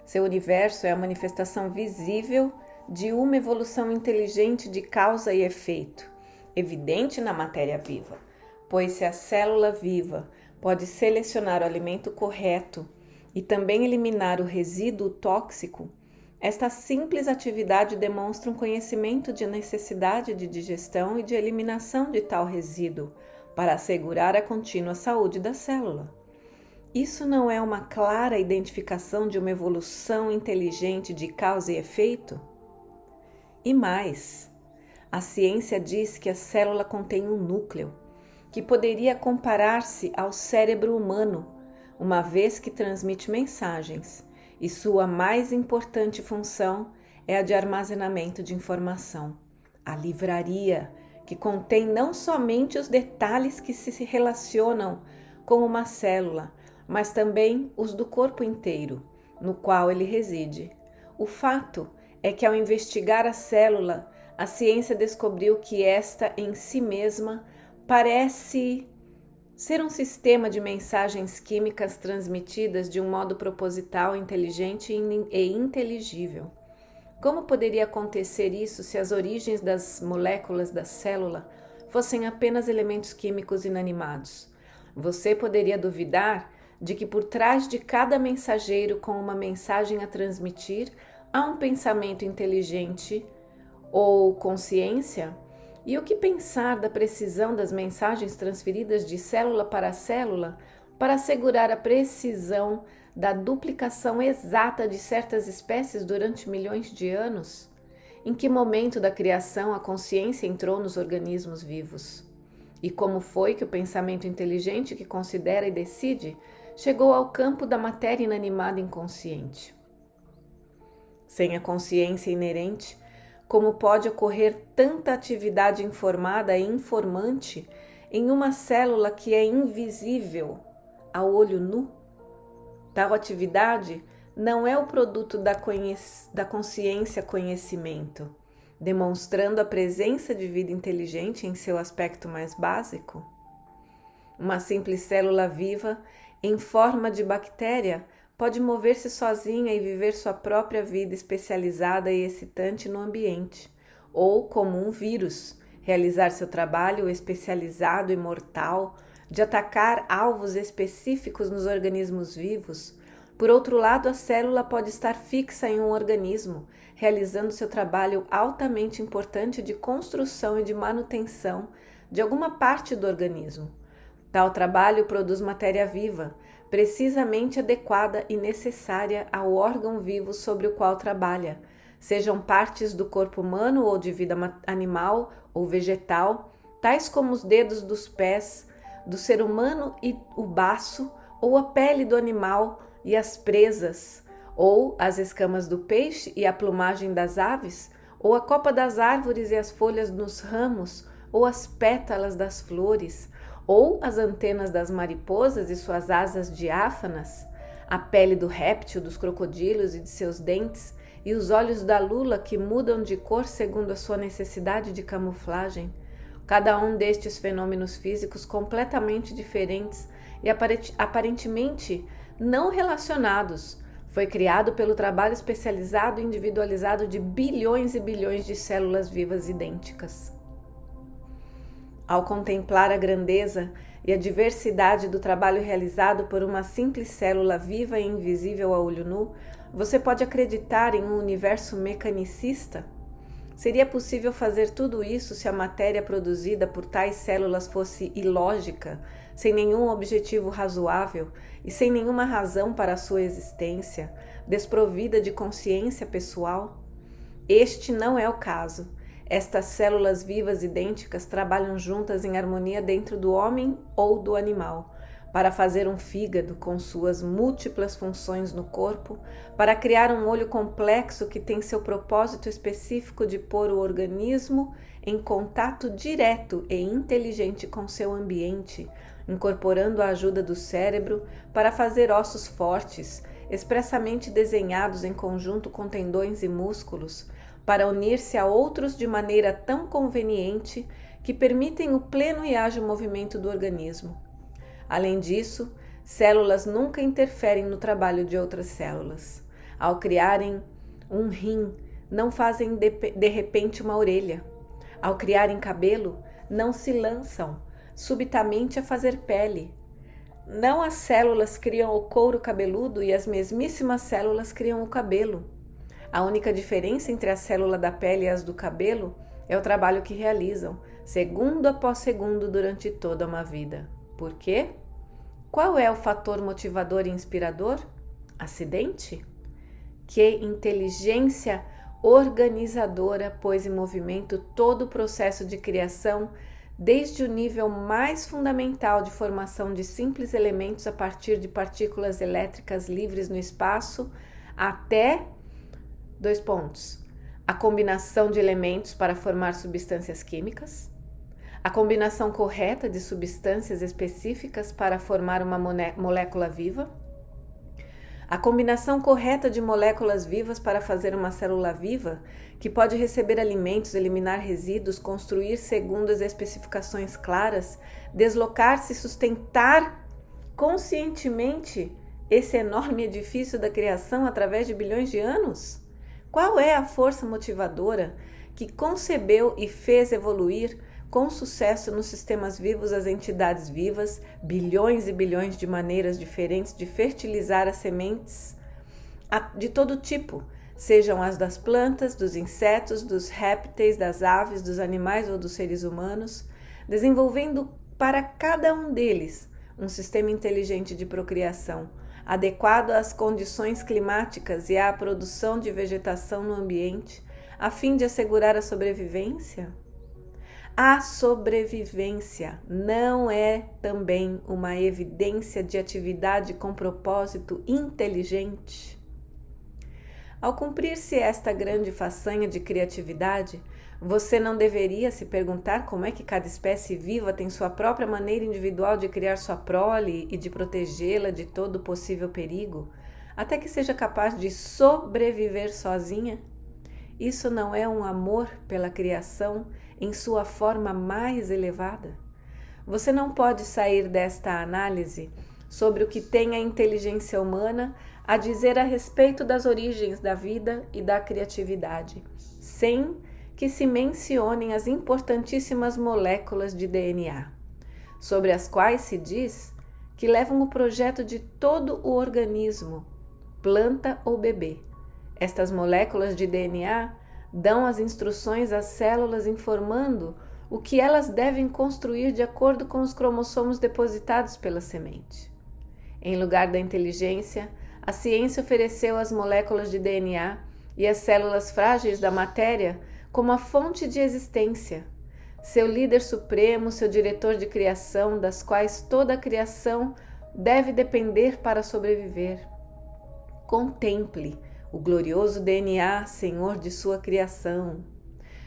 Seu universo é a manifestação visível de uma evolução inteligente de causa e efeito, evidente na matéria viva, pois se a célula viva pode selecionar o alimento correto e também eliminar o resíduo tóxico, esta simples atividade demonstra um conhecimento de necessidade de digestão e de eliminação de tal resíduo para assegurar a contínua saúde da célula. Isso não é uma clara identificação de uma evolução inteligente de causa e efeito? E mais, a ciência diz que a célula contém um núcleo, que poderia comparar-se ao cérebro humano, uma vez que transmite mensagens, e sua mais importante função é a de armazenamento de informação. A livraria, que contém não somente os detalhes que se relacionam com uma célula, mas também os do corpo inteiro, no qual ele reside. O fato é que, ao investigar a célula, a ciência descobriu que esta em si mesma parece ser um sistema de mensagens químicas transmitidas de um modo proposital, inteligente e inteligível. Como poderia acontecer isso se as origens das moléculas da célula fossem apenas elementos químicos inanimados? Você poderia duvidar de que por trás de cada mensageiro com uma mensagem a transmitir há um pensamento inteligente ou consciência? E o que pensar da precisão das mensagens transferidas de célula para célula para assegurar a precisão da duplicação exata de certas espécies durante milhões de anos? Em que momento da criação a consciência entrou nos organismos vivos? E como foi que o pensamento inteligente que considera e decide chegou ao campo da matéria inanimada inconsciente? Sem a consciência inerente, como pode ocorrer tanta atividade informada e informante em uma célula que é invisível ao olho nu? Tal atividade não é o produto da consciência-conhecimento, demonstrando a presença de vida inteligente em seu aspecto mais básico? Uma simples célula viva, em forma de bactéria, pode mover-se sozinha e viver sua própria vida especializada e excitante no ambiente, ou, como um vírus, realizar seu trabalho especializado e mortal de atacar alvos específicos nos organismos vivos. Por outro lado, a célula pode estar fixa em um organismo, realizando seu trabalho altamente importante de construção e de manutenção de alguma parte do organismo. Tal trabalho produz matéria viva, precisamente adequada e necessária ao órgão vivo sobre o qual trabalha, sejam partes do corpo humano ou de vida animal ou vegetal, tais como os dedos dos pés do ser humano e o baço, ou a pele do animal e as presas, ou as escamas do peixe e a plumagem das aves, ou a copa das árvores e as folhas nos ramos, ou as pétalas das flores, ou as antenas das mariposas e suas asas diáfanas, a pele do réptil, dos crocodilos e de seus dentes, e os olhos da lula que mudam de cor segundo a sua necessidade de camuflagem. Cada um destes fenômenos físicos completamente diferentes e aparentemente não relacionados foi criado pelo trabalho especializado e individualizado de bilhões e bilhões de células vivas idênticas. Ao contemplar a grandeza e a diversidade do trabalho realizado por uma simples célula viva e invisível a olho nu, você pode acreditar em um universo mecanicista? Seria possível fazer tudo isso se a matéria produzida por tais células fosse ilógica, sem nenhum objetivo razoável e sem nenhuma razão para a sua existência, desprovida de consciência pessoal? Este não é o caso. Estas células vivas idênticas trabalham juntas em harmonia dentro do homem ou do animal, para fazer um fígado com suas múltiplas funções no corpo, para criar um olho complexo que tem seu propósito específico de pôr o organismo em contato direto e inteligente com seu ambiente, incorporando a ajuda do cérebro para fazer ossos fortes, expressamente desenhados em conjunto com tendões e músculos, para unir-se a outros de maneira tão conveniente que permitem o pleno e ágil movimento do organismo. Além disso, células nunca interferem no trabalho de outras células. Ao criarem um rim, não fazem de repente uma orelha. Ao criarem cabelo, não se lançam subitamente a fazer pele. Não as células criam o couro cabeludo e as mesmíssimas células criam o cabelo. A única diferença entre a célula da pele e as do cabelo é o trabalho que realizam, segundo após segundo, durante toda uma vida. Por quê? Qual é o fator motivador e inspirador? Acidente? Que inteligência organizadora pôs em movimento todo o processo de criação, desde o nível mais fundamental de formação de simples elementos a partir de partículas elétricas livres no espaço, até a combinação de elementos para formar substâncias químicas, a combinação correta de substâncias específicas para formar uma molécula viva, A combinação correta de moléculas vivas para fazer uma célula viva, que pode receber alimentos, eliminar resíduos, construir segundo as especificações claras, deslocar-se e sustentar conscientemente esse enorme edifício da criação através de bilhões de anos? Qual é a força motivadora que concebeu e fez evoluir com sucesso nos sistemas vivos as entidades vivas, bilhões e bilhões de maneiras diferentes de fertilizar as sementes de todo tipo, sejam as das plantas, dos insetos, dos répteis, das aves, dos animais ou dos seres humanos, desenvolvendo para cada um deles um sistema inteligente de procriação, adequado às condições climáticas e à produção de vegetação no ambiente, a fim de assegurar a sobrevivência? A sobrevivência não é também uma evidência de atividade com propósito inteligente? Ao cumprir-se esta grande façanha de criatividade, você não deveria se perguntar como é que cada espécie viva tem sua própria maneira individual de criar sua prole e de protegê-la de todo possível perigo, até que seja capaz de sobreviver sozinha? Isso não é um amor pela criação em sua forma mais elevada? Você não pode sair desta análise sobre o que tem a inteligência humana a dizer a respeito das origens da vida e da criatividade, sem que se mencionem as importantíssimas moléculas de DNA, sobre as quais se diz que levam o projeto de todo o organismo, planta ou bebê. Estas moléculas de DNA dão as instruções às células informando o que elas devem construir de acordo com os cromossomos depositados pela semente. Em lugar da inteligência, a ciência ofereceu as moléculas de DNA e as células frágeis da matéria como a fonte de existência, seu líder supremo, seu diretor de criação, das quais toda a criação deve depender para sobreviver. Contemple o glorioso DNA, Senhor de sua criação.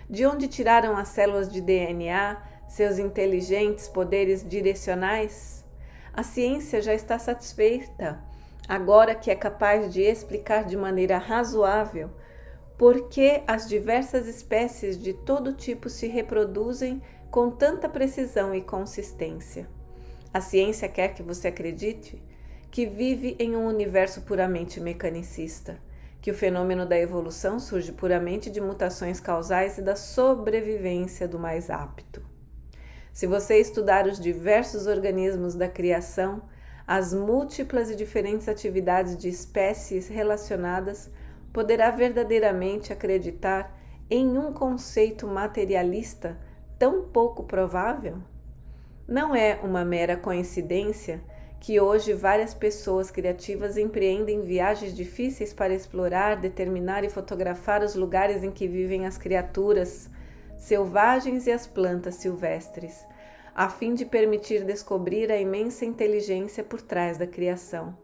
De onde tiraram as células de DNA seus inteligentes poderes direcionais? A ciência já está satisfeita, agora que é capaz de explicar de maneira razoável por que as diversas espécies de todo tipo se reproduzem com tanta precisão e consistência. A ciência quer que você acredite que vive em um universo puramente mecanicista, que o fenômeno da evolução surge puramente de mutações causais e da sobrevivência do mais apto. Se você estudar os diversos organismos da criação, as múltiplas e diferentes atividades de espécies relacionadas, poderá verdadeiramente acreditar em um conceito materialista tão pouco provável? Não é uma mera coincidência que hoje várias pessoas criativas empreendem viagens difíceis para explorar, determinar e fotografar os lugares em que vivem as criaturas selvagens e as plantas silvestres, a fim de permitir descobrir a imensa inteligência por trás da criação.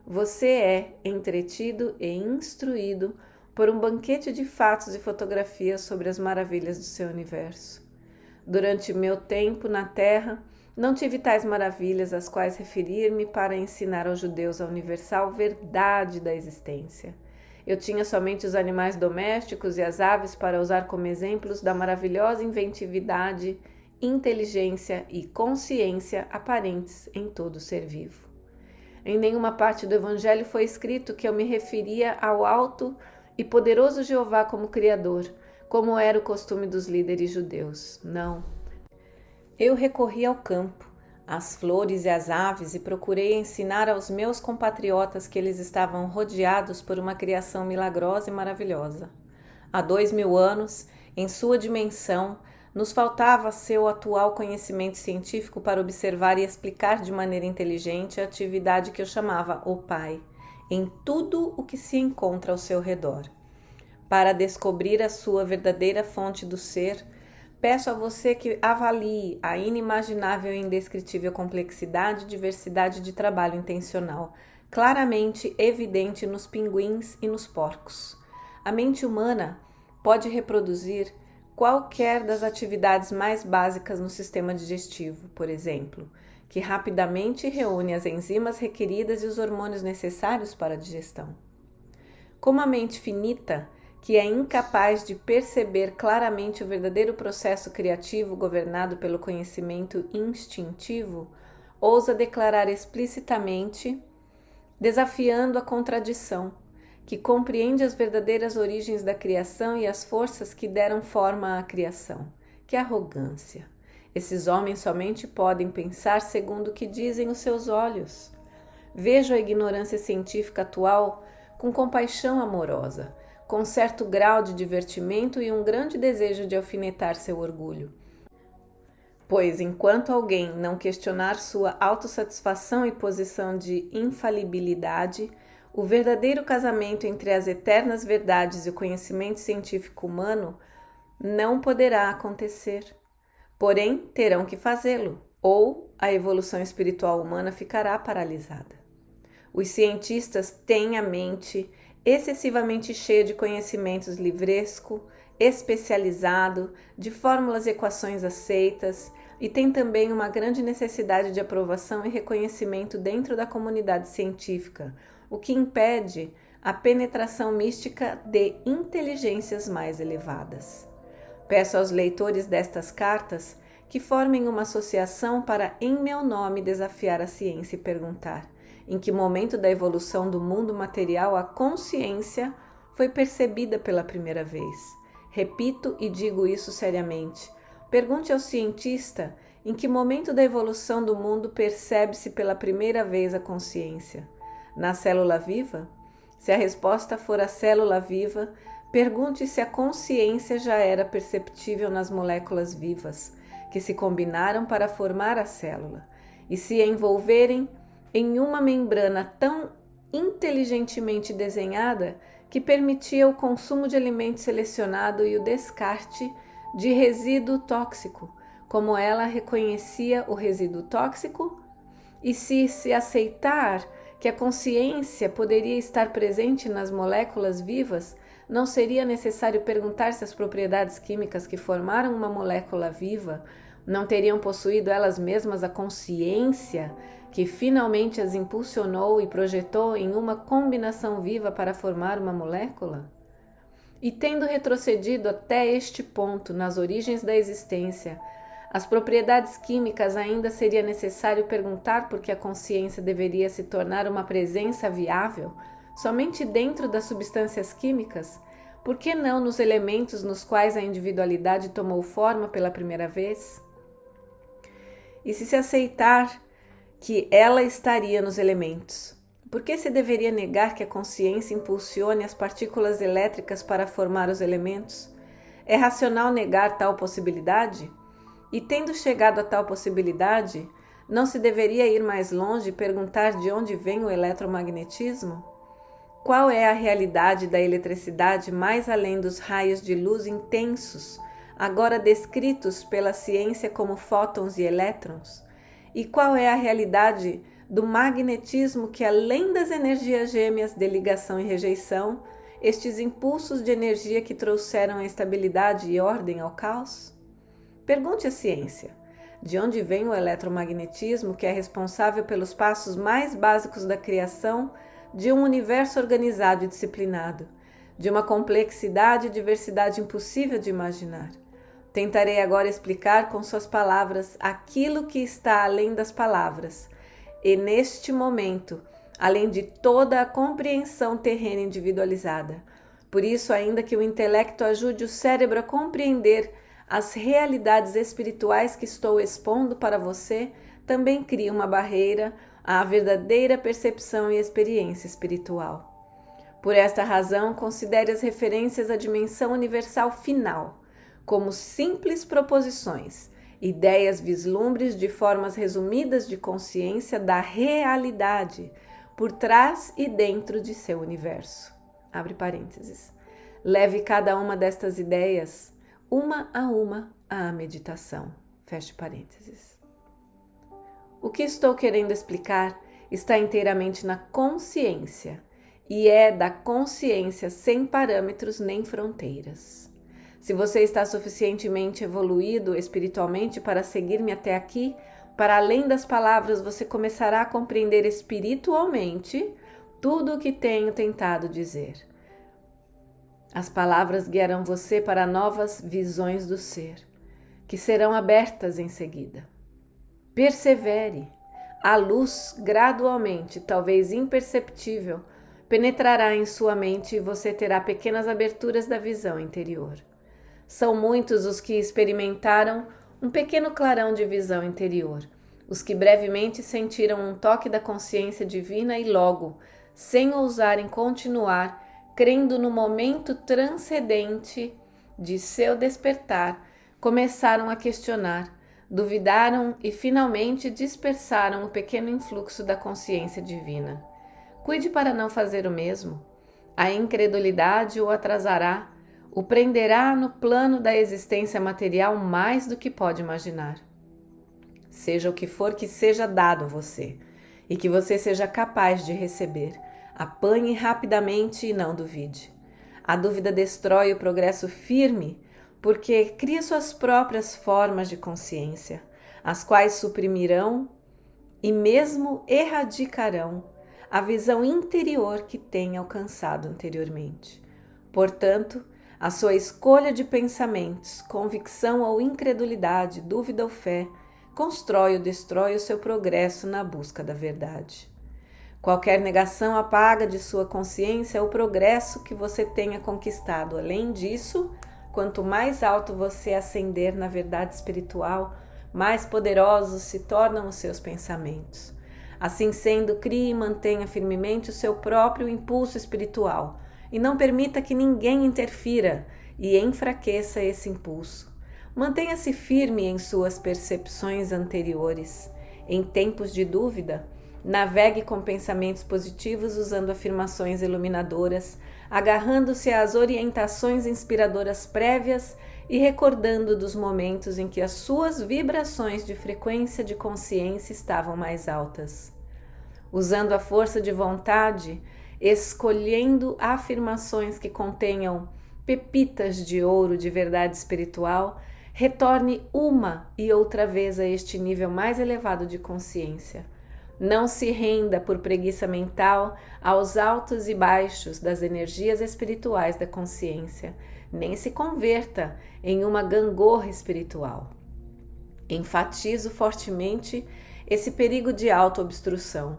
Você é entretido e instruído por um banquete de fatos e fotografias sobre as maravilhas do seu universo. Durante meu tempo na Terra, não tive tais maravilhas às quais referir-me para ensinar aos judeus a universal verdade da existência. Eu tinha somente os animais domésticos e as aves para usar como exemplos da maravilhosa inventividade, inteligência e consciência aparentes em todo ser vivo. Em nenhuma parte do Evangelho foi escrito que eu me referia ao alto e poderoso Jeová como Criador, como era o costume dos líderes judeus. Não. Eu recorri ao campo, às flores e às aves e procurei ensinar aos meus compatriotas que eles estavam rodeados por uma criação milagrosa e maravilhosa. Há 2000 anos, em sua dimensão, nos faltava seu atual conhecimento científico para observar e explicar de maneira inteligente a atividade que eu chamava o Pai, em tudo o que se encontra ao seu redor. Para descobrir a sua verdadeira fonte do ser, peço a você que avalie a inimaginável e indescritível complexidade e diversidade de trabalho intencional, claramente evidente nos pinguins e nos porcos. A mente humana pode reproduzir qualquer das atividades mais básicas no sistema digestivo, por exemplo, que rapidamente reúne as enzimas requeridas e os hormônios necessários para a digestão. Como a mente finita, que é incapaz de perceber claramente o verdadeiro processo criativo governado pelo conhecimento instintivo, ousa declarar explicitamente, desafiando a contradição, que compreende as verdadeiras origens da criação e as forças que deram forma à criação. Que arrogância! Esses homens somente podem pensar segundo o que dizem os seus olhos. Vejo a ignorância científica atual com compaixão amorosa, com certo grau de divertimento e um grande desejo de alfinetar seu orgulho. Pois, enquanto alguém não questionar sua autossatisfação e posição de infalibilidade, o verdadeiro casamento entre as eternas verdades e o conhecimento científico humano não poderá acontecer. Porém, terão que fazê-lo, ou a evolução espiritual humana ficará paralisada. Os cientistas têm a mente excessivamente cheia de conhecimentos livresco, especializado, de fórmulas e equações aceitas, e tem também uma grande necessidade de aprovação e reconhecimento dentro da comunidade científica, o que impede a penetração mística de inteligências mais elevadas. Peço aos leitores destas cartas que formem uma associação para, em meu nome, desafiar a ciência e perguntar: em que momento da evolução do mundo material a consciência foi percebida pela primeira vez? Repito e digo isso seriamente. Pergunte ao cientista em que momento da evolução do mundo percebe-se pela primeira vez a consciência. Na célula viva? Se a resposta for a célula viva, pergunte se a consciência já era perceptível nas moléculas vivas, que se combinaram para formar a célula, e se a envolverem em uma membrana tão inteligentemente desenhada que permitia o consumo de alimento selecionado e o descarte de resíduo tóxico, como ela reconhecia o resíduo tóxico, e se aceitar que a consciência poderia estar presente nas moléculas vivas, não seria necessário perguntar se as propriedades químicas que formaram uma molécula viva não teriam possuído elas mesmas a consciência que finalmente as impulsionou e projetou em uma combinação viva para formar uma molécula? E tendo retrocedido até este ponto nas origens da existência, as propriedades químicas ainda seria necessário perguntar por que a consciência deveria se tornar uma presença viável somente dentro das substâncias químicas? Por que não nos elementos nos quais a individualidade tomou forma pela primeira vez? E se aceitar que ela estaria nos elementos, por que se deveria negar que a consciência impulsione as partículas elétricas para formar os elementos? É racional negar tal possibilidade? E tendo chegado a tal possibilidade, não se deveria ir mais longe e perguntar de onde vem o eletromagnetismo? Qual é a realidade da eletricidade mais além dos raios de luz intensos, agora descritos pela ciência como fótons e elétrons? E qual é a realidade do magnetismo que, além das energias gêmeas de ligação e rejeição, estes impulsos de energia que trouxeram a estabilidade e ordem ao caos? Pergunte à ciência: de onde vem o eletromagnetismo que é responsável pelos passos mais básicos da criação de um universo organizado e disciplinado, de uma complexidade e diversidade impossível de imaginar? Tentarei agora explicar com suas palavras aquilo que está além das palavras, e neste momento, além de toda a compreensão terrena individualizada. Por isso, ainda que o intelecto ajude o cérebro a compreender as realidades espirituais que estou expondo para você, também cria uma barreira à verdadeira percepção e experiência espiritual. Por esta razão, considere as referências à dimensão universal final como simples proposições, ideias vislumbres de formas resumidas de consciência da realidade por trás e dentro de seu universo. Abre parênteses. Leve cada uma destas ideias, uma, à meditação. Feche parênteses. O que estou querendo explicar está inteiramente na consciência, e é da consciência sem parâmetros nem fronteiras. Se você está suficientemente evoluído espiritualmente para seguir-me até aqui, para além das palavras, você começará a compreender espiritualmente tudo o que tenho tentado dizer. As palavras guiarão você para novas visões do ser, que serão abertas em seguida. Persevere. A luz, gradualmente, talvez imperceptível, penetrará em sua mente e você terá pequenas aberturas da visão interior. São muitos os que experimentaram um pequeno clarão de visão interior, os que brevemente sentiram um toque da consciência divina e logo, sem ousarem continuar, crendo no momento transcendente de seu despertar, começaram a questionar, duvidaram e finalmente dispersaram o pequeno influxo da consciência divina. Cuide para não fazer o mesmo. A incredulidade o atrasará, o prenderá no plano da existência material mais do que pode imaginar. Seja o que for que seja dado a você e que você seja capaz de receber, apanhe rapidamente e não duvide. A dúvida destrói o progresso firme porque cria suas próprias formas de consciência, as quais suprimirão e mesmo erradicarão a visão interior que tem alcançado anteriormente. Portanto, a sua escolha de pensamentos, convicção ou incredulidade, dúvida ou fé, constrói ou destrói o seu progresso na busca da verdade. Qualquer negação apaga de sua consciência o progresso que você tenha conquistado. Além disso, quanto mais alto você ascender na verdade espiritual, mais poderosos se tornam os seus pensamentos. Assim sendo, crie e mantenha firmemente o seu próprio impulso espiritual e não permita que ninguém interfira e enfraqueça esse impulso. Mantenha-se firme em suas percepções anteriores. Em tempos de dúvida, navegue com pensamentos positivos usando afirmações iluminadoras, agarrando-se às orientações inspiradoras prévias e recordando dos momentos em que as suas vibrações de frequência de consciência estavam mais altas. Usando a força de vontade, escolhendo afirmações que contenham pepitas de ouro de verdade espiritual, retorne uma e outra vez a este nível mais elevado de consciência. Não se renda por preguiça mental aos altos e baixos das energias espirituais da consciência, nem se converta em uma gangorra espiritual. Enfatizo fortemente esse perigo de autoobstrução.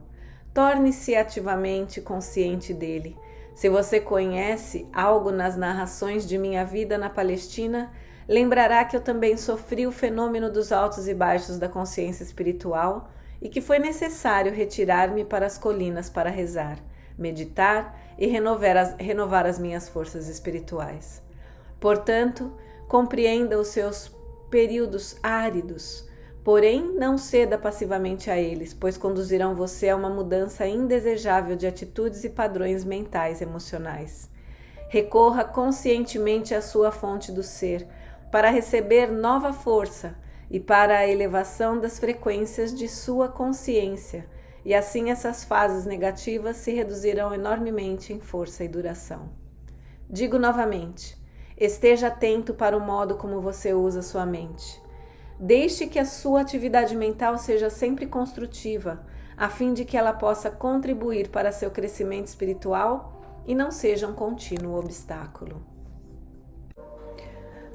Torne-se ativamente consciente dele. Se você conhece algo nas narrações de minha vida na Palestina, lembrará que eu também sofri o fenômeno dos altos e baixos da consciência espiritual e que foi necessário retirar-me para as colinas para rezar, meditar e renovar as minhas forças espirituais. Portanto, compreenda os seus períodos áridos, porém não ceda passivamente a eles, pois conduzirão você a uma mudança indesejável de atitudes e padrões mentais e emocionais. Recorra conscientemente à sua fonte do ser, para receber nova força e para a elevação das frequências de sua consciência, e assim essas fases negativas se reduzirão enormemente em força e duração. Digo novamente, esteja atento para o modo como você usa sua mente. Deixe que a sua atividade mental seja sempre construtiva, a fim de que ela possa contribuir para seu crescimento espiritual e não seja um contínuo obstáculo.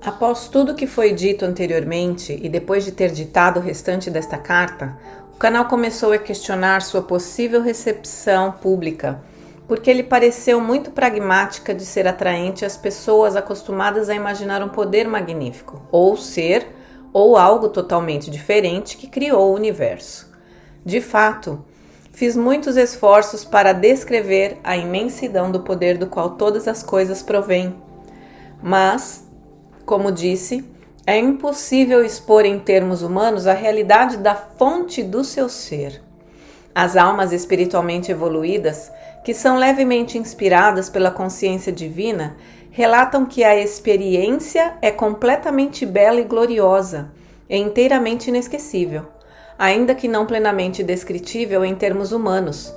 Após tudo que foi dito anteriormente e depois de ter ditado o restante desta carta, o canal começou a questionar sua possível recepção pública, porque lhe pareceu muito pragmática de ser atraente às pessoas acostumadas a imaginar um poder magnífico, ou ser, ou algo totalmente diferente que criou o universo. De fato, fiz muitos esforços para descrever a imensidão do poder do qual todas as coisas provêm, mas, como disse, é impossível expor em termos humanos a realidade da fonte do seu ser. As almas espiritualmente evoluídas, que são levemente inspiradas pela consciência divina, relatam que a experiência é completamente bela e gloriosa, e inteiramente inesquecível, ainda que não plenamente descritível em termos humanos.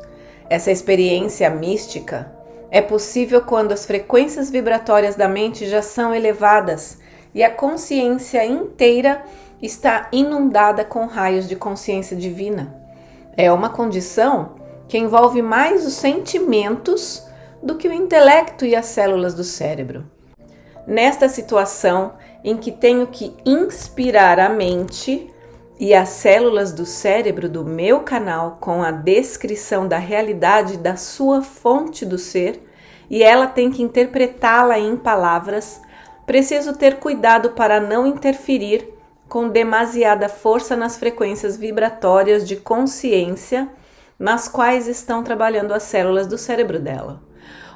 Essa experiência mística é possível quando as frequências vibratórias da mente já são elevadas e a consciência inteira está inundada com raios de consciência divina. É uma condição que envolve mais os sentimentos do que o intelecto e as células do cérebro. Nesta situação em que tenho que inspirar a mente e as células do cérebro do meu canal com a descrição da realidade da sua fonte do ser, e ela tem que interpretá-la em palavras, preciso ter cuidado para não interferir com demasiada força nas frequências vibratórias de consciência nas quais estão trabalhando as células do cérebro dela.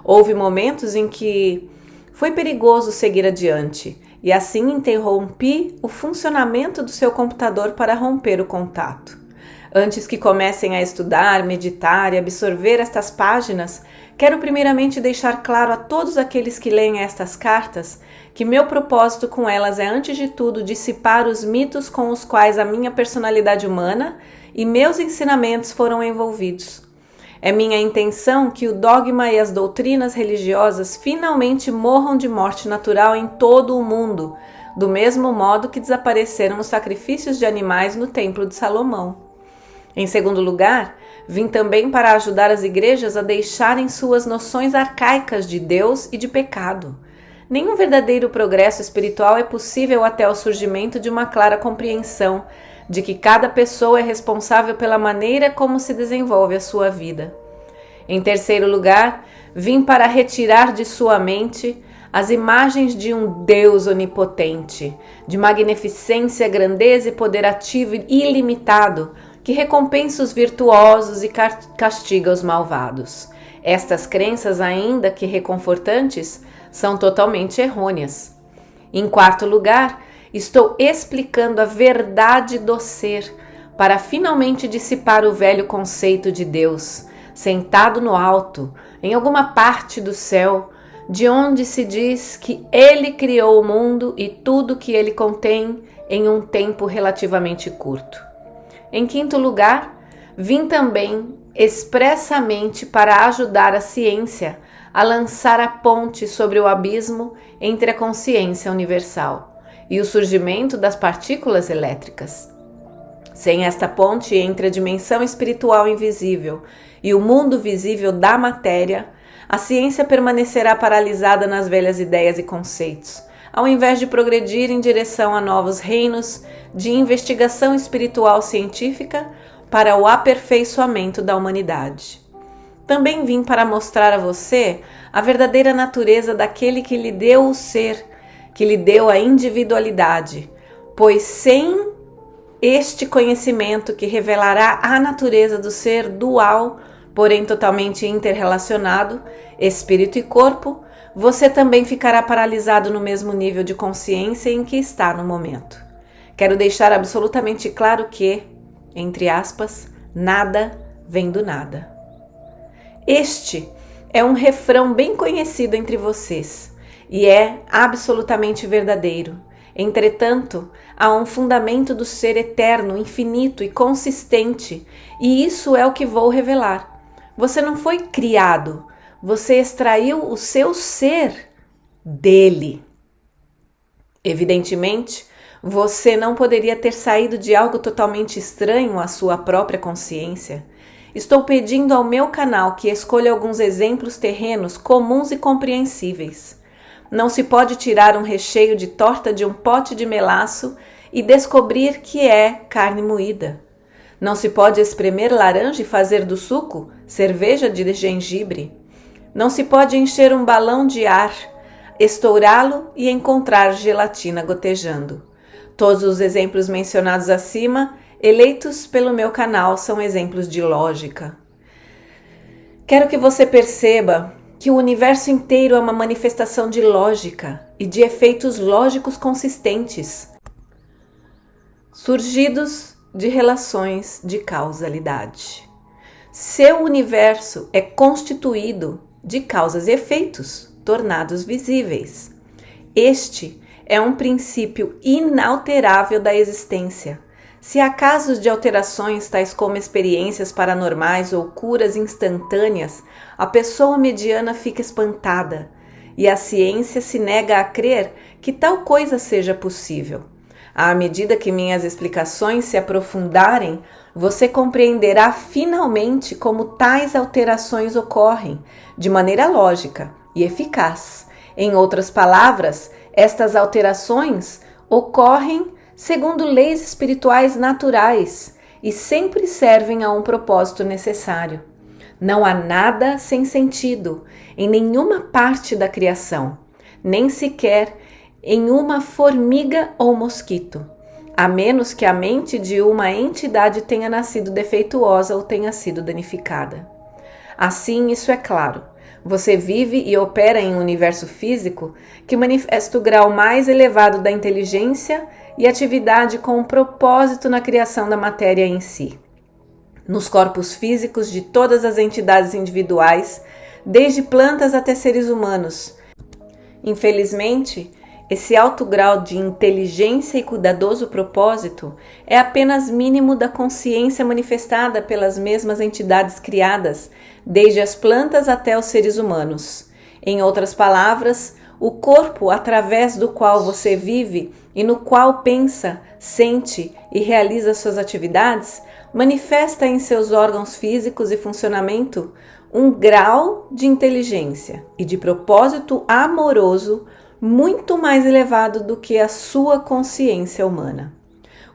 Houve momentos em que foi perigoso seguir adiante e assim interrompi o funcionamento do seu computador para romper o contato. Antes que comecem a estudar, meditar e absorver estas páginas, quero primeiramente deixar claro a todos aqueles que leem estas cartas que meu propósito com elas é, antes de tudo, dissipar os mitos com os quais a minha personalidade humana e meus ensinamentos foram envolvidos. É minha intenção que o dogma e as doutrinas religiosas finalmente morram de morte natural em todo o mundo, do mesmo modo que desapareceram os sacrifícios de animais no Templo de Salomão. Em segundo lugar, vim também para ajudar as igrejas a deixarem suas noções arcaicas de Deus e de pecado. Nenhum verdadeiro progresso espiritual é possível até o surgimento de uma clara compreensão de que cada pessoa é responsável pela maneira como se desenvolve a sua vida. Em terceiro lugar, vim para retirar de sua mente as imagens de um Deus onipotente, de magnificência, grandeza e poder ativo e ilimitado, que recompensa os virtuosos e castiga os malvados. Estas crenças, ainda que reconfortantes, são totalmente errôneas. Em quarto lugar, estou explicando a verdade do ser para finalmente dissipar o velho conceito de Deus, sentado no alto, em alguma parte do céu, de onde se diz que Ele criou o mundo e tudo que ele contém em um tempo relativamente curto. Em quinto lugar, vim também expressamente para ajudar a ciência a lançar a ponte sobre o abismo entre a consciência universal e o surgimento das partículas elétricas. Sem esta ponte entre a dimensão espiritual invisível e o mundo visível da matéria, a ciência permanecerá paralisada nas velhas ideias e conceitos, ao invés de progredir em direção a novos reinos de investigação espiritual científica para o aperfeiçoamento da humanidade. Também vim para mostrar a você a verdadeira natureza daquele que lhe deu o ser, que lhe deu a individualidade, pois sem este conhecimento que revelará a natureza do ser dual, porém totalmente interrelacionado, espírito e corpo, você também ficará paralisado no mesmo nível de consciência em que está no momento. Quero deixar absolutamente claro que, entre aspas, nada vem do nada. Este é um refrão bem conhecido entre vocês e é absolutamente verdadeiro. Entretanto, há um fundamento do ser eterno, infinito e consistente, e isso é o que vou revelar. Você não foi criado, você extraiu o seu ser dele. Evidentemente, você não poderia ter saído de algo totalmente estranho à sua própria consciência. Estou pedindo ao meu canal que escolha alguns exemplos terrenos comuns e compreensíveis. Não se pode tirar um recheio de torta de um pote de melaço e descobrir que é carne moída. Não se pode espremer laranja e fazer do suco cerveja de gengibre. Não se pode encher um balão de ar, estourá-lo e encontrar gelatina gotejando. Todos os exemplos mencionados acima, eleitos pelo meu canal, são exemplos de lógica. Quero que você perceba que o universo inteiro é uma manifestação de lógica e de efeitos lógicos consistentes, surgidos de relações de causalidade. Seu universo é constituído de causas e efeitos, tornados visíveis. Este é um princípio inalterável da existência. Se há casos de alterações, tais como experiências paranormais ou curas instantâneas, a pessoa mediana fica espantada. e a ciência se nega a crer que tal coisa seja possível. À medida que minhas explicações se aprofundarem, você compreenderá finalmente como tais alterações ocorrem, de maneira lógica e eficaz. Em outras palavras, estas alterações ocorrem segundo leis espirituais naturais e sempre servem a um propósito necessário. Não há nada sem sentido em nenhuma parte da criação, nem sequer em uma formiga ou mosquito, a menos que a mente de uma entidade tenha nascido defeituosa ou tenha sido danificada. Assim, isso é claro. Você vive e opera em um universo físico que manifesta o grau mais elevado da inteligência e atividade com um propósito na criação da matéria em si. Nos corpos físicos de todas as entidades individuais, desde plantas até seres humanos. Infelizmente, esse alto grau de inteligência e cuidadoso propósito é apenas mínimo da consciência manifestada pelas mesmas entidades criadas, desde as plantas até os seres humanos. Em outras palavras, o corpo através do qual você vive e no qual pensa, sente e realiza suas atividades, manifesta em seus órgãos físicos e funcionamento um grau de inteligência e de propósito amoroso muito mais elevado do que a sua consciência humana.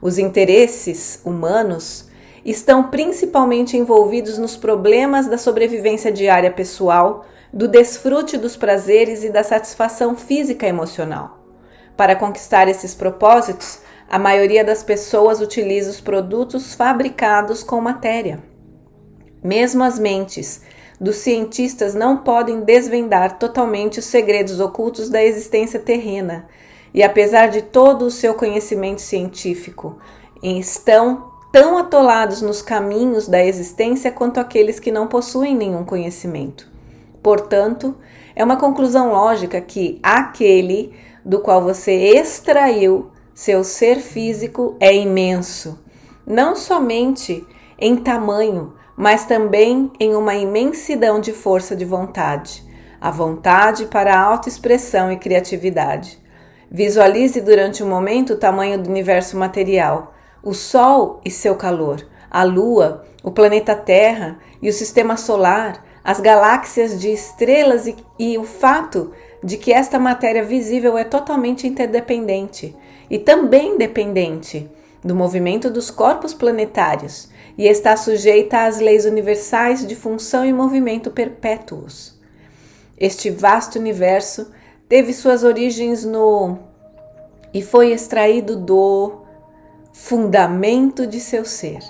Os interesses humanos estão principalmente envolvidos nos problemas da sobrevivência diária pessoal, do desfrute dos prazeres e da satisfação física e emocional. Para conquistar esses propósitos, a maioria das pessoas utiliza os produtos fabricados com matéria. Mesmo as mentes dos cientistas não podem desvendar totalmente os segredos ocultos da existência terrena, e apesar de todo o seu conhecimento científico, estão tão atolados nos caminhos da existência quanto aqueles que não possuem nenhum conhecimento. Portanto, é uma conclusão lógica que aquele do qual você extraiu seu ser físico é imenso, não somente em tamanho, mas também em uma imensidão de força de vontade, a vontade para a autoexpressão e criatividade. Visualize durante um momento o tamanho do universo material, o Sol e seu calor, a Lua, o planeta Terra e o Sistema Solar, as galáxias de estrelas e o fato de que esta matéria visível é totalmente interdependente e também dependente do movimento dos corpos planetários e está sujeita às leis universais de função e movimento perpétuos. Este vasto universo teve suas origens e foi extraído do fundamento de seu ser,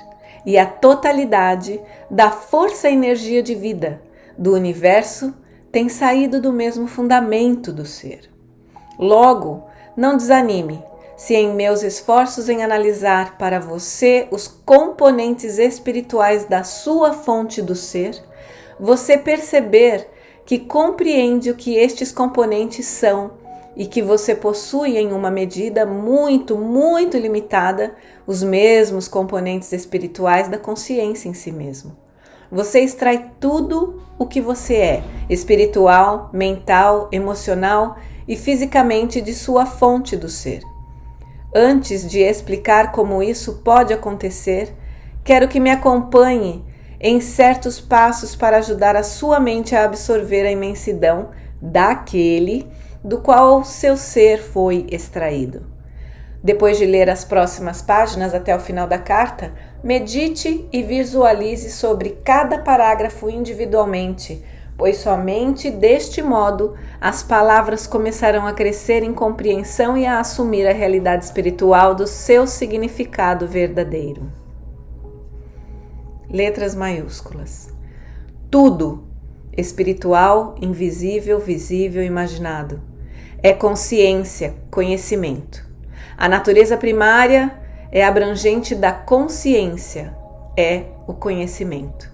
e a totalidade da força e energia de vida do universo tem saído do mesmo fundamento do ser. Logo, não desanime se em meus esforços em analisar para você os componentes espirituais da sua fonte do ser, você perceber que compreende o que estes componentes são e que você possui em uma medida muito, muito limitada os mesmos componentes espirituais da consciência em si mesmo. Você extrai tudo o que você é, espiritual, mental, emocional e fisicamente de sua fonte do ser. Antes de explicar como isso pode acontecer, quero que me acompanhe em certos passos para ajudar a sua mente a absorver a imensidão daquele do qual seu ser foi extraído. Depois de ler as próximas páginas até o final da carta, medite e visualize sobre cada parágrafo individualmente, pois somente deste modo as palavras começarão a crescer em compreensão e a assumir a realidade espiritual do seu significado verdadeiro. Letras maiúsculas. Tudo, espiritual, invisível, visível, imaginado, é consciência, conhecimento. A natureza primária é abrangente da consciência, é o conhecimento.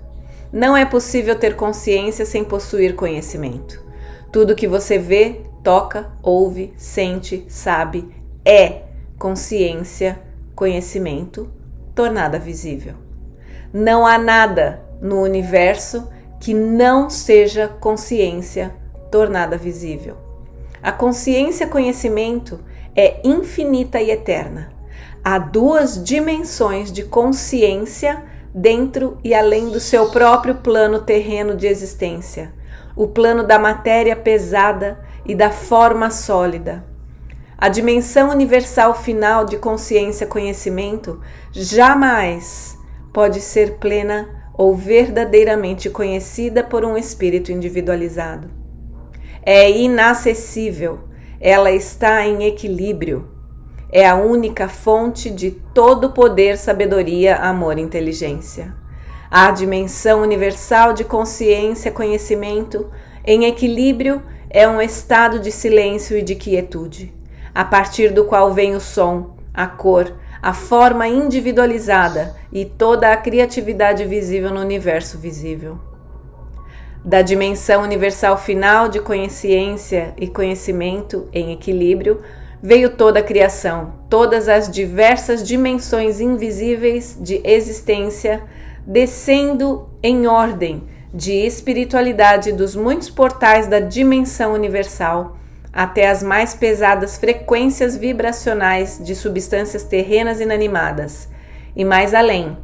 Não é possível ter consciência sem possuir conhecimento. Tudo que você vê, toca, ouve, sente, sabe, é consciência, conhecimento, tornada visível. Não há nada no universo que não seja consciência, tornada visível. A consciência-conhecimento é infinita e eterna. Há duas dimensões de consciência dentro e além do seu próprio plano terreno de existência, o plano da matéria pesada e da forma sólida. A dimensão universal final de consciência-conhecimento jamais pode ser plena ou verdadeiramente conhecida por um espírito individualizado. É inacessível, ela está em equilíbrio. É a única fonte de todo poder, sabedoria, amor e inteligência. A dimensão universal de consciência, conhecimento, em equilíbrio, é um estado de silêncio e de quietude, a partir do qual vem o som, a cor, a forma individualizada e toda a criatividade visível no universo visível. Da dimensão universal final de consciência e conhecimento em equilíbrio, veio toda a criação, todas as diversas dimensões invisíveis de existência, descendo em ordem de espiritualidade dos muitos portais da dimensão universal, até as mais pesadas frequências vibracionais de substâncias terrenas inanimadas, e mais além,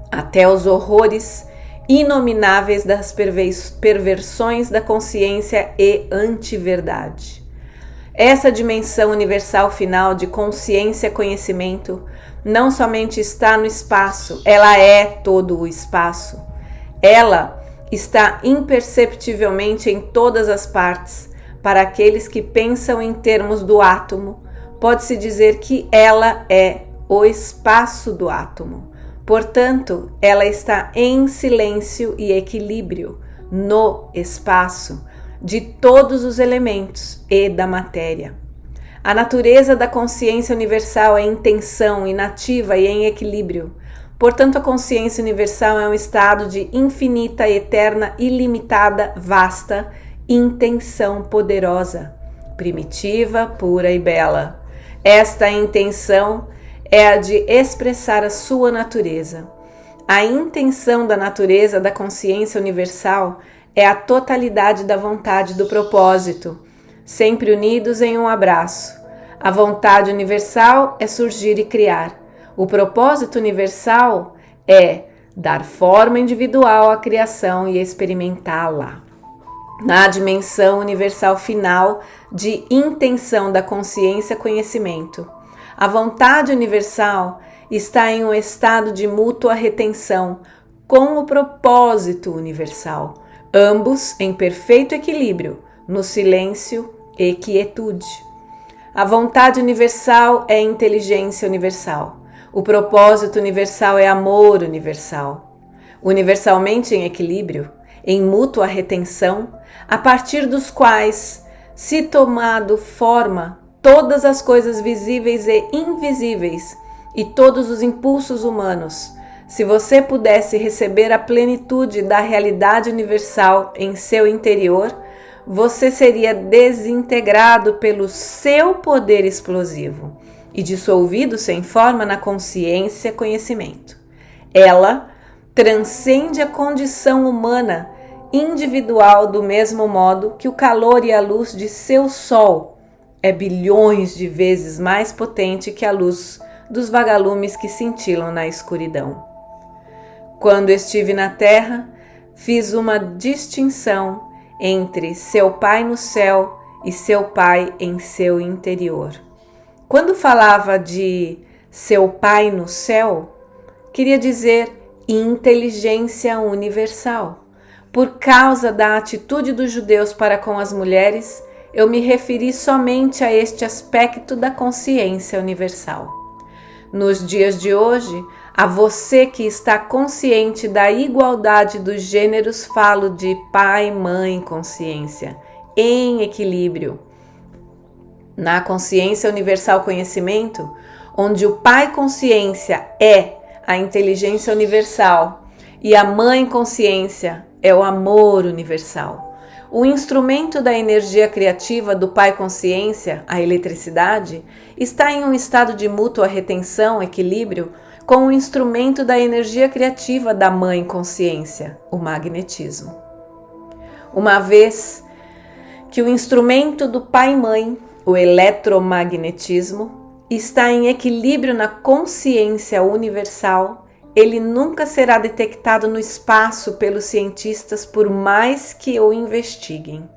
até os horrores inomináveis das perversões da consciência e antiverdade. Essa dimensão universal final de consciência-conhecimento não somente está no espaço, ela é todo o espaço. Ela está imperceptivelmente em todas as partes. Para aqueles que pensam em termos do átomo, pode-se dizer que ela é o espaço do átomo. Portanto, ela está em silêncio e equilíbrio no espaço de todos os elementos e da matéria. A natureza da consciência universal é intenção, inativa e em equilíbrio. Portanto, a consciência universal é um estado de infinita, eterna, ilimitada, vasta intenção poderosa, primitiva, pura e bela. Esta intenção é a de expressar a sua natureza. A intenção da natureza da consciência universal é a totalidade da vontade do propósito, sempre unidos em um abraço. A vontade universal é surgir e criar. O propósito universal é dar forma individual à criação e experimentá-la. Na dimensão universal final de intenção da consciência-conhecimento, a vontade universal está em um estado de mútua retenção com o propósito universal, ambos em perfeito equilíbrio, no silêncio e quietude. A vontade universal é inteligência universal. O propósito universal é amor universal. Universalmente em equilíbrio, em mútua retenção, a partir dos quais, se tomado forma, todas as coisas visíveis e invisíveis e todos os impulsos humanos, se você pudesse receber a plenitude da realidade universal em seu interior, você seria desintegrado pelo seu poder explosivo e dissolvido sem forma na consciência-conhecimento. Ela transcende a condição humana individual do mesmo modo que o calor e a luz de seu sol é bilhões de vezes mais potente que a luz dos vagalumes que cintilam na escuridão. Quando estive na terra, fiz uma distinção entre seu Pai no céu e seu Pai em seu interior. Quando falava de seu Pai no céu, queria dizer inteligência universal. Por causa da atitude dos judeus para com as mulheres, eu me referi somente a este aspecto da consciência universal. Nos dias de hoje, a você que está consciente da igualdade dos gêneros, falo de pai, mãe, consciência, em equilíbrio. Na consciência universal conhecimento, onde o pai consciência é a inteligência universal e a mãe consciência é o amor universal. O instrumento da energia criativa do Pai Consciência, a eletricidade, está em um estado de mútua retenção, equilíbrio, com o instrumento da energia criativa da Mãe Consciência, o magnetismo. Uma vez que o instrumento do Pai e Mãe, o eletromagnetismo, está em equilíbrio na consciência universal, ele nunca será detectado no espaço pelos cientistas por mais que o investiguem.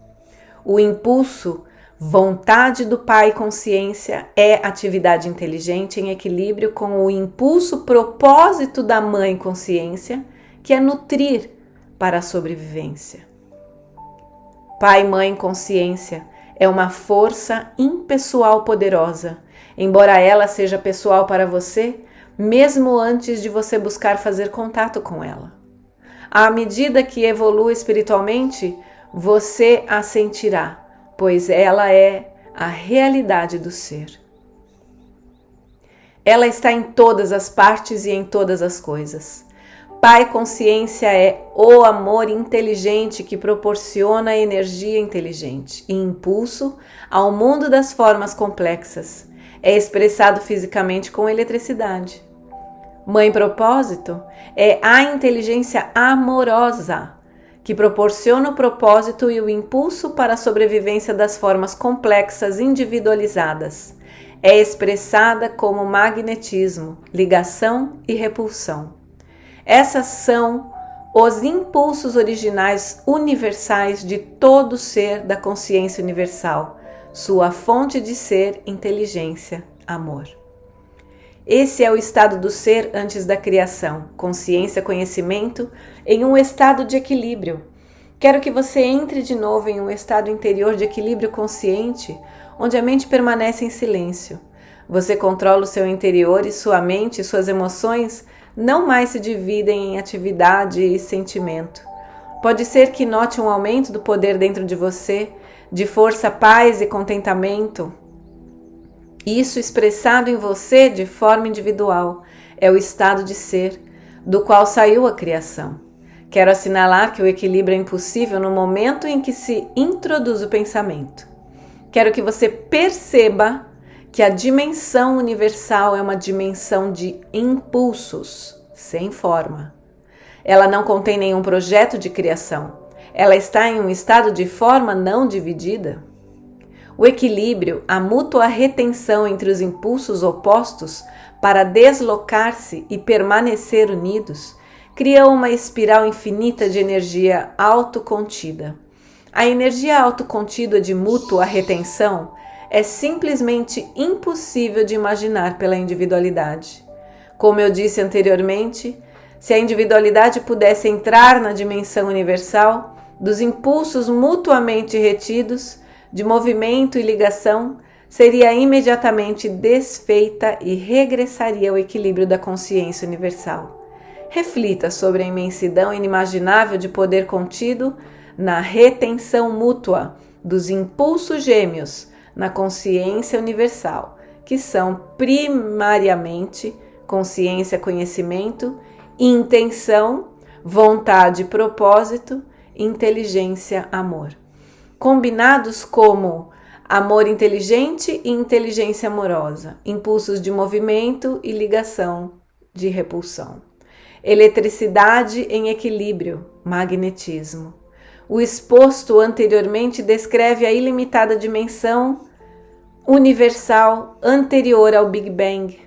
O impulso, vontade do Pai e consciência é atividade inteligente em equilíbrio com o impulso propósito da Mãe consciência, que é nutrir para a sobrevivência. Pai, Mãe, consciência é uma força impessoal poderosa, embora ela seja pessoal para você, mesmo antes de você buscar fazer contato com ela. À medida que evolui espiritualmente, você a sentirá, pois ela é a realidade do ser. Ela está em todas as partes e em todas as coisas. Pai Consciência é o amor inteligente que proporciona energia inteligente e impulso ao mundo das formas complexas. É expressado fisicamente com eletricidade. Mãe Propósito é a inteligência amorosa que proporciona o propósito e o impulso para a sobrevivência das formas complexas individualizadas. É expressada como magnetismo, ligação e repulsão. Essas são os impulsos originais universais de todo ser da consciência universal, sua fonte de ser, inteligência, amor. Esse é o estado do ser antes da criação, consciência, conhecimento, em um estado de equilíbrio. Quero que você entre de novo em um estado interior de equilíbrio consciente, onde a mente permanece em silêncio. Você controla o seu interior e sua mente e suas emoções não mais se dividem em atividade e sentimento. Pode ser que note um aumento do poder dentro de você, de força, paz e contentamento. Isso expressado em você de forma individual é o estado de ser, do qual saiu a criação. Quero assinalar que o equilíbrio é impossível no momento em que se introduz o pensamento. Quero que você perceba que a dimensão universal é uma dimensão de impulsos, sem forma. Ela não contém nenhum projeto de criação. Ela está em um estado de forma não dividida. O equilíbrio, a mútua retenção entre os impulsos opostos para deslocar-se e permanecer unidos, cria uma espiral infinita de energia autocontida. A energia autocontida de mútua retenção é simplesmente impossível de imaginar pela individualidade. Como eu disse anteriormente, se a individualidade pudesse entrar na dimensão universal, dos impulsos mutuamente retidos, de movimento e ligação, seria imediatamente desfeita e regressaria ao equilíbrio da consciência universal. Reflita sobre a imensidão inimaginável de poder contido na retenção mútua dos impulsos gêmeos na consciência universal, que são primariamente consciência, conhecimento, intenção, vontade, propósito, inteligência, amor. Combinados como amor inteligente e inteligência amorosa, impulsos de movimento e ligação de repulsão. Eletricidade em equilíbrio, magnetismo. O exposto anteriormente descreve a ilimitada dimensão universal anterior ao Big Bang.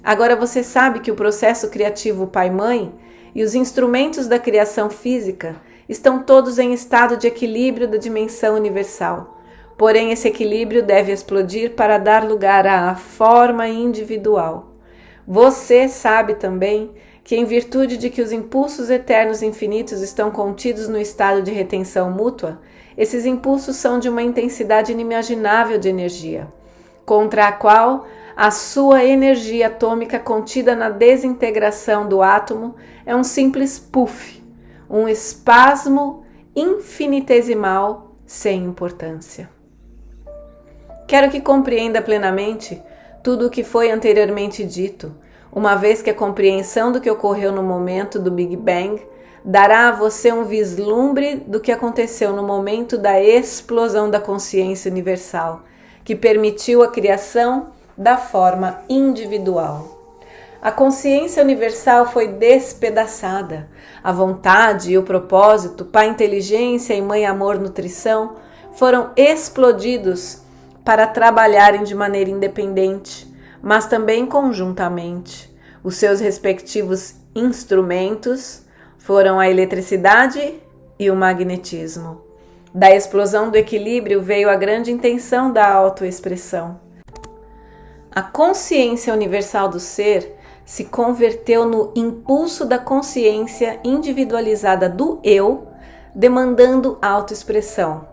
Agora você sabe que o processo criativo Pai-Mãe e os instrumentos da criação física estão todos em estado de equilíbrio da dimensão universal. Porém, esse equilíbrio deve explodir para dar lugar à forma individual. Você sabe também que, em virtude de que os impulsos eternos infinitos estão contidos no estado de retenção mútua, esses impulsos são de uma intensidade inimaginável de energia, contra a qual a sua energia atômica contida na desintegração do átomo é um simples puff, um espasmo infinitesimal sem importância. Quero que compreenda plenamente tudo o que foi anteriormente dito, uma vez que a compreensão do que ocorreu no momento do Big Bang dará a você um vislumbre do que aconteceu no momento da explosão da consciência universal, que permitiu a criação da forma individual. A consciência universal foi despedaçada. A vontade e o propósito, Pai Inteligência e Mãe Amor Nutrição foram explodidos para trabalharem de maneira independente, mas também conjuntamente. Os seus respectivos instrumentos foram a eletricidade e o magnetismo. Da explosão do equilíbrio veio a grande intenção da autoexpressão. A consciência universal do ser se converteu no impulso da consciência individualizada do eu, demandando autoexpressão.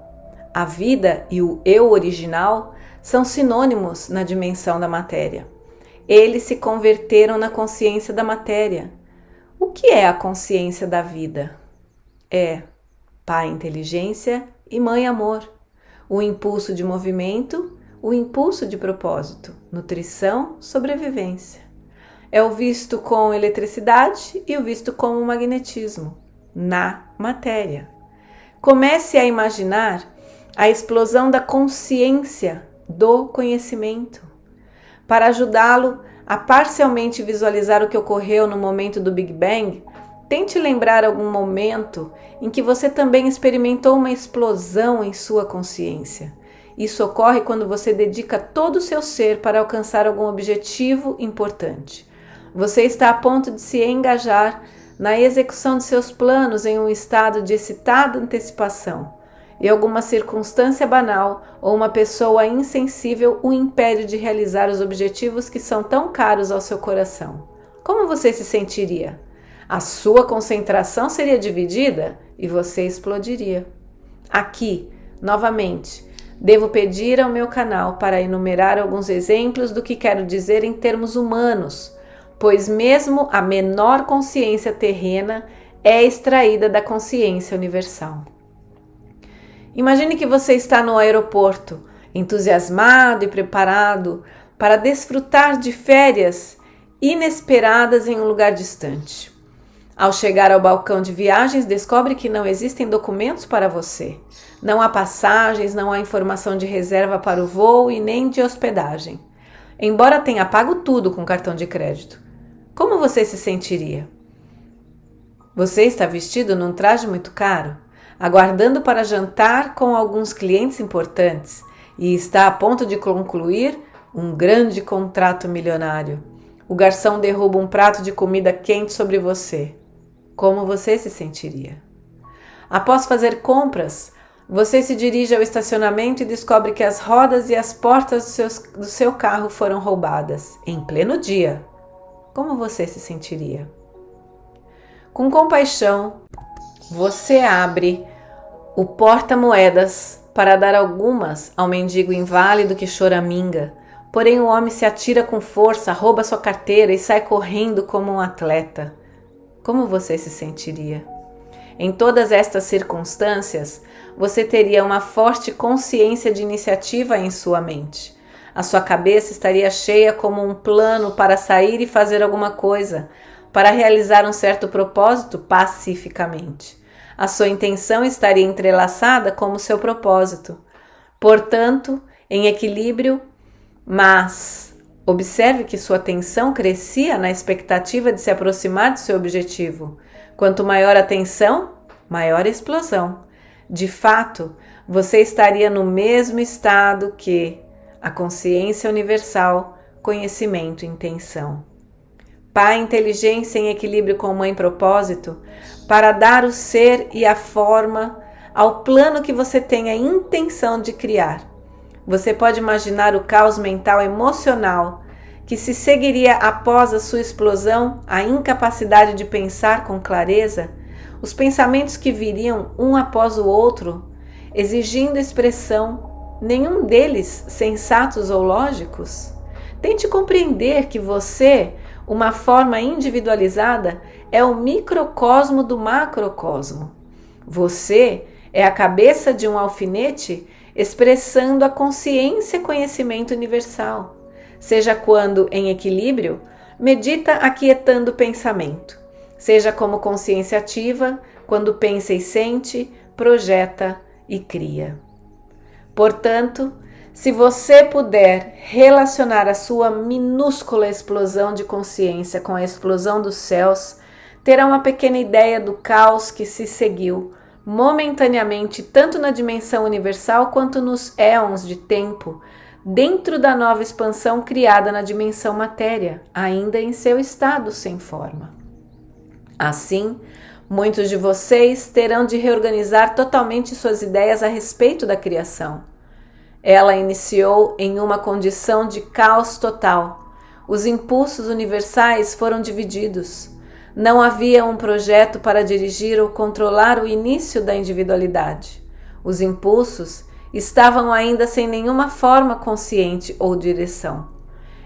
A vida e o eu original são sinônimos na dimensão da matéria. Eles se converteram na consciência da matéria. O que é a consciência da vida? É Pai inteligência e Mãe amor. O impulso de movimento, o impulso de propósito, nutrição, sobrevivência. É o visto com eletricidade e o visto com magnetismo, na matéria. Comece a imaginar a explosão da consciência do conhecimento. Para ajudá-lo a parcialmente visualizar o que ocorreu no momento do Big Bang, tente lembrar algum momento em que você também experimentou uma explosão em sua consciência. Isso ocorre quando você dedica todo o seu ser para alcançar algum objetivo importante. Você está a ponto de se engajar na execução de seus planos em um estado de excitada antecipação, e alguma circunstância banal ou uma pessoa insensível o impede de realizar os objetivos que são tão caros ao seu coração. Como você se sentiria? A sua concentração seria dividida e você explodiria. Aqui, novamente, devo pedir ao meu canal para enumerar alguns exemplos do que quero dizer em termos humanos, pois mesmo a menor consciência terrena é extraída da consciência universal. Imagine que você está no aeroporto, entusiasmado e preparado para desfrutar de férias inesperadas em um lugar distante. Ao chegar ao balcão de viagens, descobre que não existem documentos para você. Não há passagens, não há informação de reserva para o voo e nem de hospedagem. Embora tenha pago tudo com cartão de crédito. Como você se sentiria? Você está vestido num traje muito caro, aguardando para jantar com alguns clientes importantes e está a ponto de concluir um grande contrato milionário. O garçom derruba um prato de comida quente sobre você. Como você se sentiria? Após fazer compras, você se dirige ao estacionamento e descobre que as rodas e as portas do seu carro foram roubadas, em pleno dia. Como você se sentiria? Com compaixão, você abre o porta-moedas para dar algumas ao mendigo inválido que choraminga. Porém, o homem se atira com força, rouba sua carteira e sai correndo como um atleta. Como você se sentiria? Em todas estas circunstâncias, você teria uma forte consciência de iniciativa em sua mente. A sua cabeça estaria cheia como um plano para sair e fazer alguma coisa, para realizar um certo propósito pacificamente. A sua intenção estaria entrelaçada como seu propósito. Portanto, em equilíbrio, mas observe que sua tensão crescia na expectativa de se aproximar do seu objetivo. Quanto maior a tensão, maior a explosão. De fato, você estaria no mesmo estado que a consciência universal, conhecimento e intenção. Pai, inteligência em equilíbrio com mãe, propósito, para dar o ser e a forma ao plano que você tem a intenção de criar. Você pode imaginar o caos mental emocional que se seguiria após a sua explosão, a incapacidade de pensar com clareza, os pensamentos que viriam um após o outro, exigindo expressão, nenhum deles sensatos ou lógicos? Tente compreender que você, uma forma individualizada, é o microcosmo do macrocosmo. Você é a cabeça de um alfinete expressando a consciência e conhecimento universal. Seja quando em equilíbrio, medita aquietando o pensamento. Seja como consciência ativa, quando pensa e sente, projeta e cria. Portanto, se você puder relacionar a sua minúscula explosão de consciência com a explosão dos céus, terá uma pequena ideia do caos que se seguiu momentaneamente tanto na dimensão universal quanto nos éons de tempo, dentro da nova expansão criada na dimensão matéria, ainda em seu estado sem forma. Assim, muitos de vocês terão de reorganizar totalmente suas ideias a respeito da criação. Ela iniciou em uma condição de caos total. Os impulsos universais foram divididos. Não havia um projeto para dirigir ou controlar o início da individualidade. Os impulsos estavam ainda sem nenhuma forma consciente ou direção.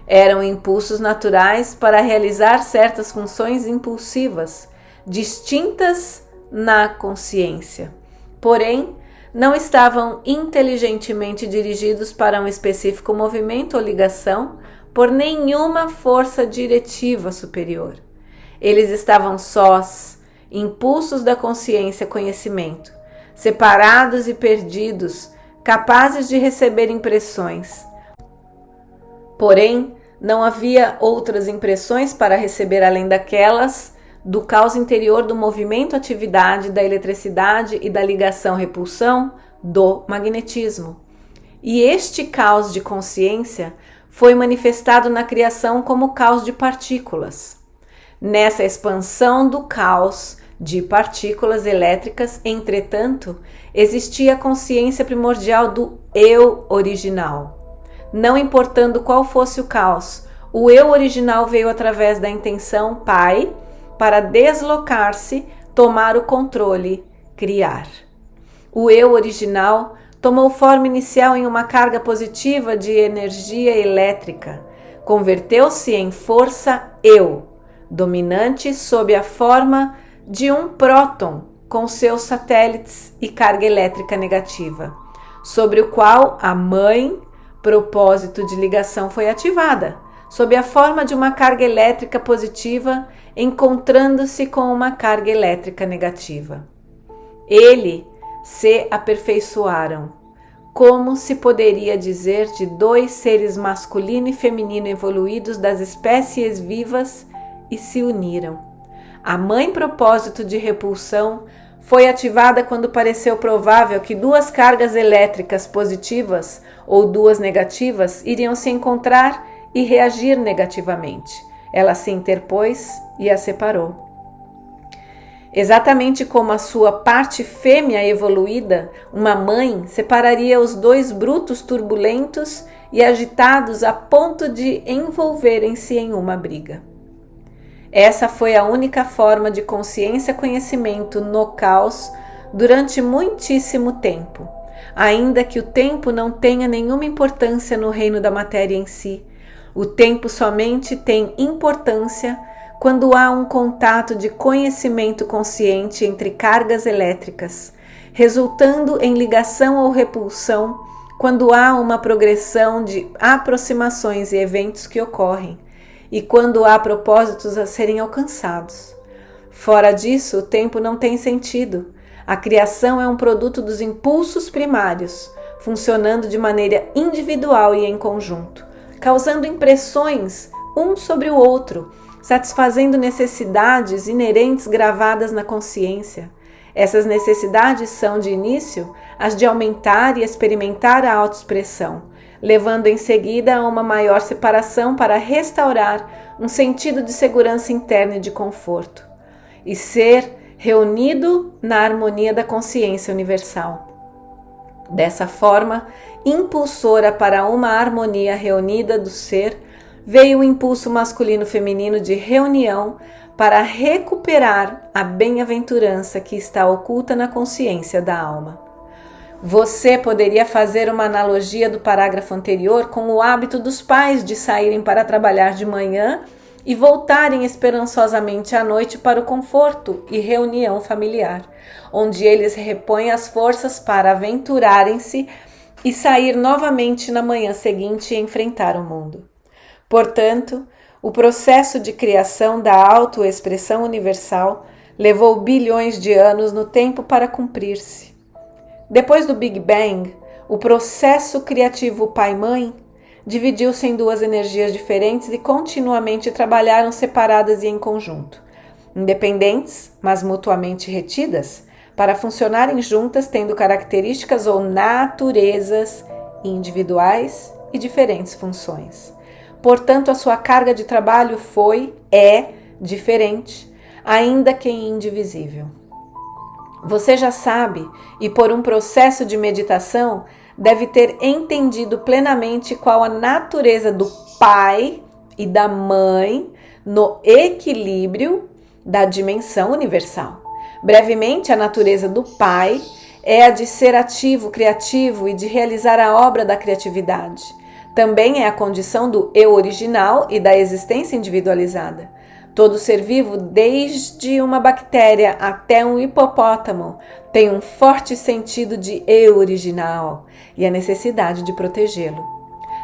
Eram impulsos naturais para realizar certas funções impulsivas, distintas na consciência. Porém, não estavam inteligentemente dirigidos para um específico movimento ou ligação por nenhuma força diretiva superior. Eles estavam sós, impulsos da consciência-conhecimento, separados e perdidos, capazes de receber impressões. Porém, não havia outras impressões para receber além daquelas do caos interior do movimento-atividade, da eletricidade e da ligação-repulsão do magnetismo. E este caos de consciência foi manifestado na criação como caos de partículas. Nessa expansão do caos de partículas elétricas, entretanto, existia a consciência primordial do eu original. Não importando qual fosse o caos, o eu original veio através da intenção Pai para deslocar-se, tomar o controle, criar. O eu original tomou forma inicial em uma carga positiva de energia elétrica, converteu-se em força eu, dominante sob a forma de um próton com seus satélites e carga elétrica negativa, sobre o qual a mãe, propósito de ligação, foi ativada, sob a forma de uma carga elétrica positiva, encontrando-se com uma carga elétrica negativa. Eles se aperfeiçoaram, como se poderia dizer de dois seres masculino e feminino evoluídos das espécies vivas, e se uniram. A mãe propósito de repulsão foi ativada quando pareceu provável que duas cargas elétricas positivas ou duas negativas iriam se encontrar e reagir negativamente. Ela se interpôs e a separou. Exatamente como a sua parte fêmea evoluída, uma mãe separaria os dois brutos turbulentos e agitados a ponto de envolverem-se em uma briga. Essa foi a única forma de consciência-conhecimento no caos durante muitíssimo tempo, ainda que o tempo não tenha nenhuma importância no reino da matéria em si. O tempo somente tem importância quando há um contato de conhecimento consciente entre cargas elétricas, resultando em ligação ou repulsão, quando há uma progressão de aproximações e eventos que ocorrem, e quando há propósitos a serem alcançados. Fora disso, o tempo não tem sentido. A criação é um produto dos impulsos primários, funcionando de maneira individual e em conjunto, causando impressões um sobre o outro, satisfazendo necessidades inerentes gravadas na consciência. Essas necessidades são, de início, as de aumentar e experimentar a autoexpressão, levando em seguida a uma maior separação para restaurar um sentido de segurança interna e de conforto, e ser reunido na harmonia da consciência universal. Dessa forma, impulsora para uma harmonia reunida do ser, veio o impulso masculino-feminino de reunião para recuperar a bem-aventurança que está oculta na consciência da alma. Você poderia fazer uma analogia do parágrafo anterior com o hábito dos pais de saírem para trabalhar de manhã e voltarem esperançosamente à noite para o conforto e reunião familiar, onde eles repõem as forças para aventurarem-se e sair novamente na manhã seguinte e enfrentar o mundo. Portanto, o processo de criação da autoexpressão universal levou bilhões de anos no tempo para cumprir-se. Depois do Big Bang, o processo criativo pai-mãe dividiu-se em duas energias diferentes e continuamente trabalharam separadas e em conjunto, independentes, mas mutuamente retidas, para funcionarem juntas, tendo características ou naturezas individuais e diferentes funções. Portanto, a sua carga de trabalho é diferente, ainda que indivisível. Você já sabe, e por um processo de meditação, deve ter entendido plenamente qual a natureza do pai e da mãe no equilíbrio da dimensão universal. Brevemente, a natureza do pai é a de ser ativo, criativo e de realizar a obra da criatividade. Também é a condição do eu original e da existência individualizada. Todo ser vivo, desde uma bactéria até um hipopótamo, tem um forte sentido de eu original e a necessidade de protegê-lo.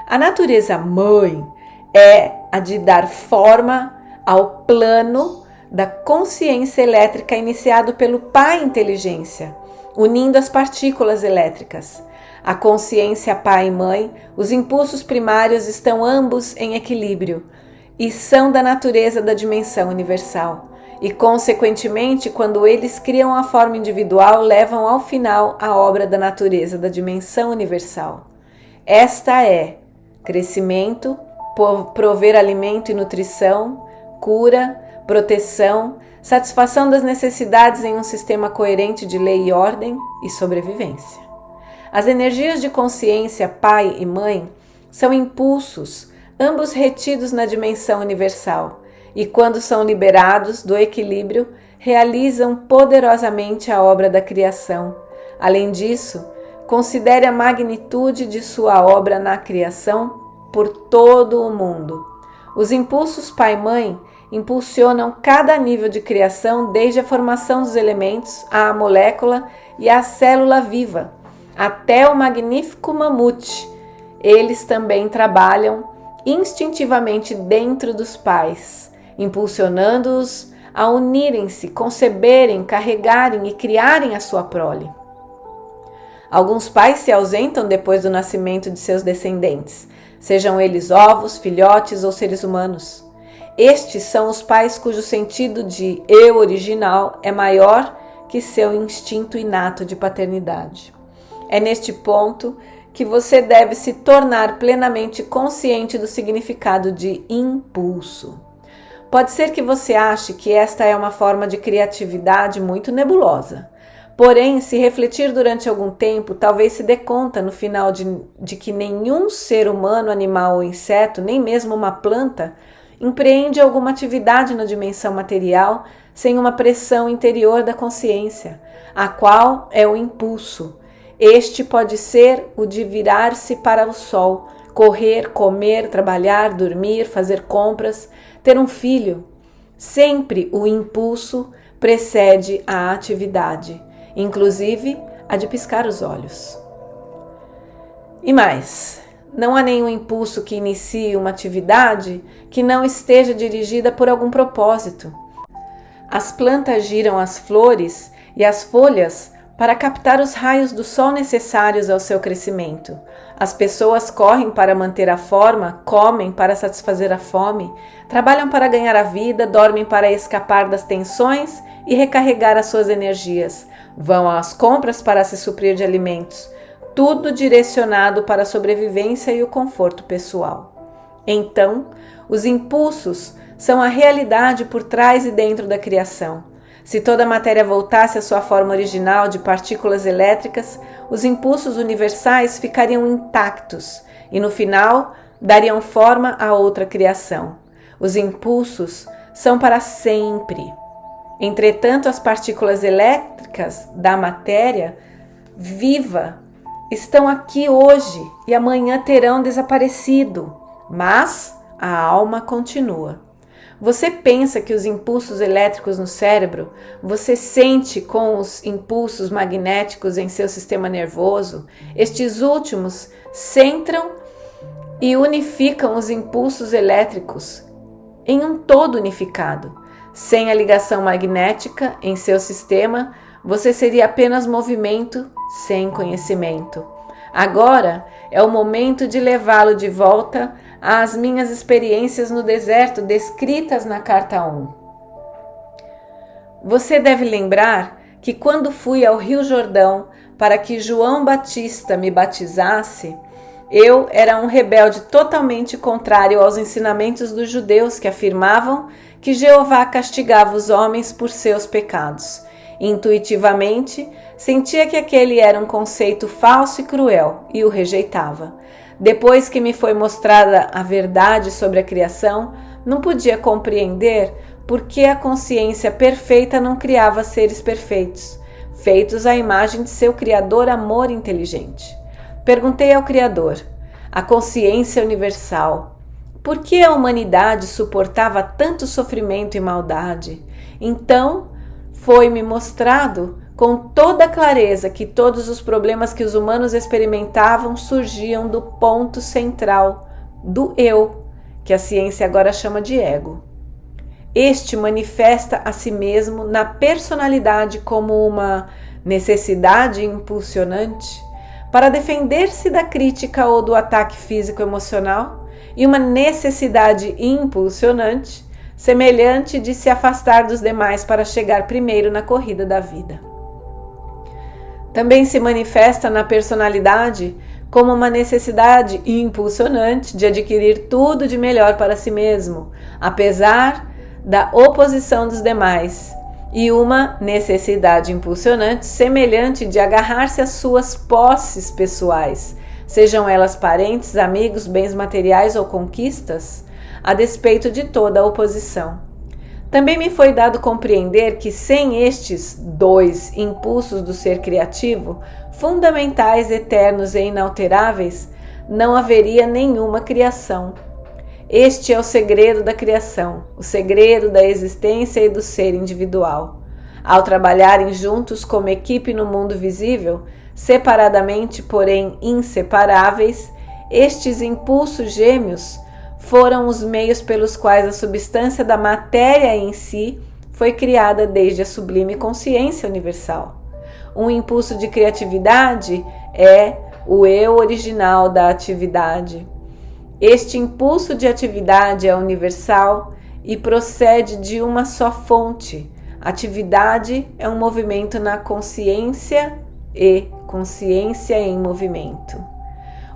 A natureza mãe é a de dar forma ao plano da consciência elétrica iniciado pelo Pai Inteligência, unindo as partículas elétricas. A consciência pai e mãe, os impulsos primários estão ambos em equilíbrio e são da natureza da dimensão universal. E, consequentemente, quando eles criam a forma individual, levam ao final a obra da natureza da dimensão universal. Esta é crescimento, prover alimento e nutrição, cura, proteção, satisfação das necessidades em um sistema coerente de lei e ordem e sobrevivência. As energias de consciência, pai e mãe, são impulsos, ambos retidos na dimensão universal, e quando são liberados do equilíbrio, realizam poderosamente a obra da criação. Além disso, considere a magnitude de sua obra na criação por todo o mundo. Os impulsos pai-mãe impulsionam cada nível de criação, desde a formação dos elementos, à molécula e à célula viva, até o magnífico mamute. Eles também trabalham instintivamente dentro dos pais, impulsionando-os a unirem-se, conceberem, carregarem e criarem a sua prole. Alguns pais se ausentam depois do nascimento de seus descendentes, sejam eles ovos, filhotes ou seres humanos. Estes são os pais cujo sentido de eu original é maior que seu instinto inato de paternidade. É neste ponto que você deve se tornar plenamente consciente do significado de impulso. Pode ser que você ache que esta é uma forma de criatividade muito nebulosa. Porém, se refletir durante algum tempo, talvez se dê conta no final de que nenhum ser humano, animal ou inseto, nem mesmo uma planta, empreende alguma atividade na dimensão material sem uma pressão interior da consciência, a qual é o impulso. Este pode ser o de virar-se para o sol, correr, comer, trabalhar, dormir, fazer compras, ter um filho. Sempre o impulso precede a atividade, inclusive a de piscar os olhos. E mais, não há nenhum impulso que inicie uma atividade que não esteja dirigida por algum propósito. As plantas giram as flores e as folhas para captar os raios do sol necessários ao seu crescimento. As pessoas correm para manter a forma, comem para satisfazer a fome, trabalham para ganhar a vida, dormem para escapar das tensões e recarregar as suas energias, vão às compras para se suprir de alimentos, tudo direcionado para a sobrevivência e o conforto pessoal. Então, os impulsos são a realidade por trás e dentro da criação. Se toda a matéria voltasse à sua forma original de partículas elétricas, os impulsos universais ficariam intactos e, no final, dariam forma a outra criação. Os impulsos são para sempre. Entretanto, as partículas elétricas da matéria viva estão aqui hoje e amanhã terão desaparecido, mas a alma continua. Você pensa que os impulsos elétricos no cérebro, você sente com os impulsos magnéticos em seu sistema nervoso, estes últimos centram e unificam os impulsos elétricos em um todo unificado. Sem a ligação magnética em seu sistema, você seria apenas movimento sem conhecimento. Agora é o momento de levá-lo de volta às minhas experiências no deserto descritas na carta 1. Você deve lembrar que quando fui ao Rio Jordão para que João Batista me batizasse, eu era um rebelde totalmente contrário aos ensinamentos dos judeus que afirmavam que Jeová castigava os homens por seus pecados. Intuitivamente, sentia que aquele era um conceito falso e cruel e o rejeitava. Depois que me foi mostrada a verdade sobre a criação, não podia compreender por que a consciência perfeita não criava seres perfeitos, feitos à imagem de seu Criador amor inteligente. Perguntei ao Criador, a consciência universal, por que a humanidade suportava tanto sofrimento e maldade? Então, foi-me mostrado com toda clareza que todos os problemas que os humanos experimentavam surgiam do ponto central do eu, que a ciência agora chama de ego. Este manifesta a si mesmo na personalidade como uma necessidade impulsionante para defender-se da crítica ou do ataque físico-emocional e uma necessidade impulsionante semelhante de se afastar dos demais para chegar primeiro na corrida da vida. Também se manifesta na personalidade como uma necessidade impulsionante de adquirir tudo de melhor para si mesmo, apesar da oposição dos demais, e uma necessidade impulsionante semelhante de agarrar-se às suas posses pessoais, sejam elas parentes, amigos, bens materiais ou conquistas, a despeito de toda a oposição. Também me foi dado compreender que sem estes dois impulsos do ser criativo, fundamentais, eternos e inalteráveis, não haveria nenhuma criação. Este é o segredo da criação, o segredo da existência e do ser individual. Ao trabalharem juntos como equipe no mundo visível, separadamente, porém inseparáveis, estes impulsos gêmeos foram os meios pelos quais a substância da matéria em si foi criada desde a sublime consciência universal. Um impulso de criatividade é o eu original da atividade. Este impulso de atividade é universal e procede de uma só fonte. Atividade é um movimento na consciência e consciência em movimento.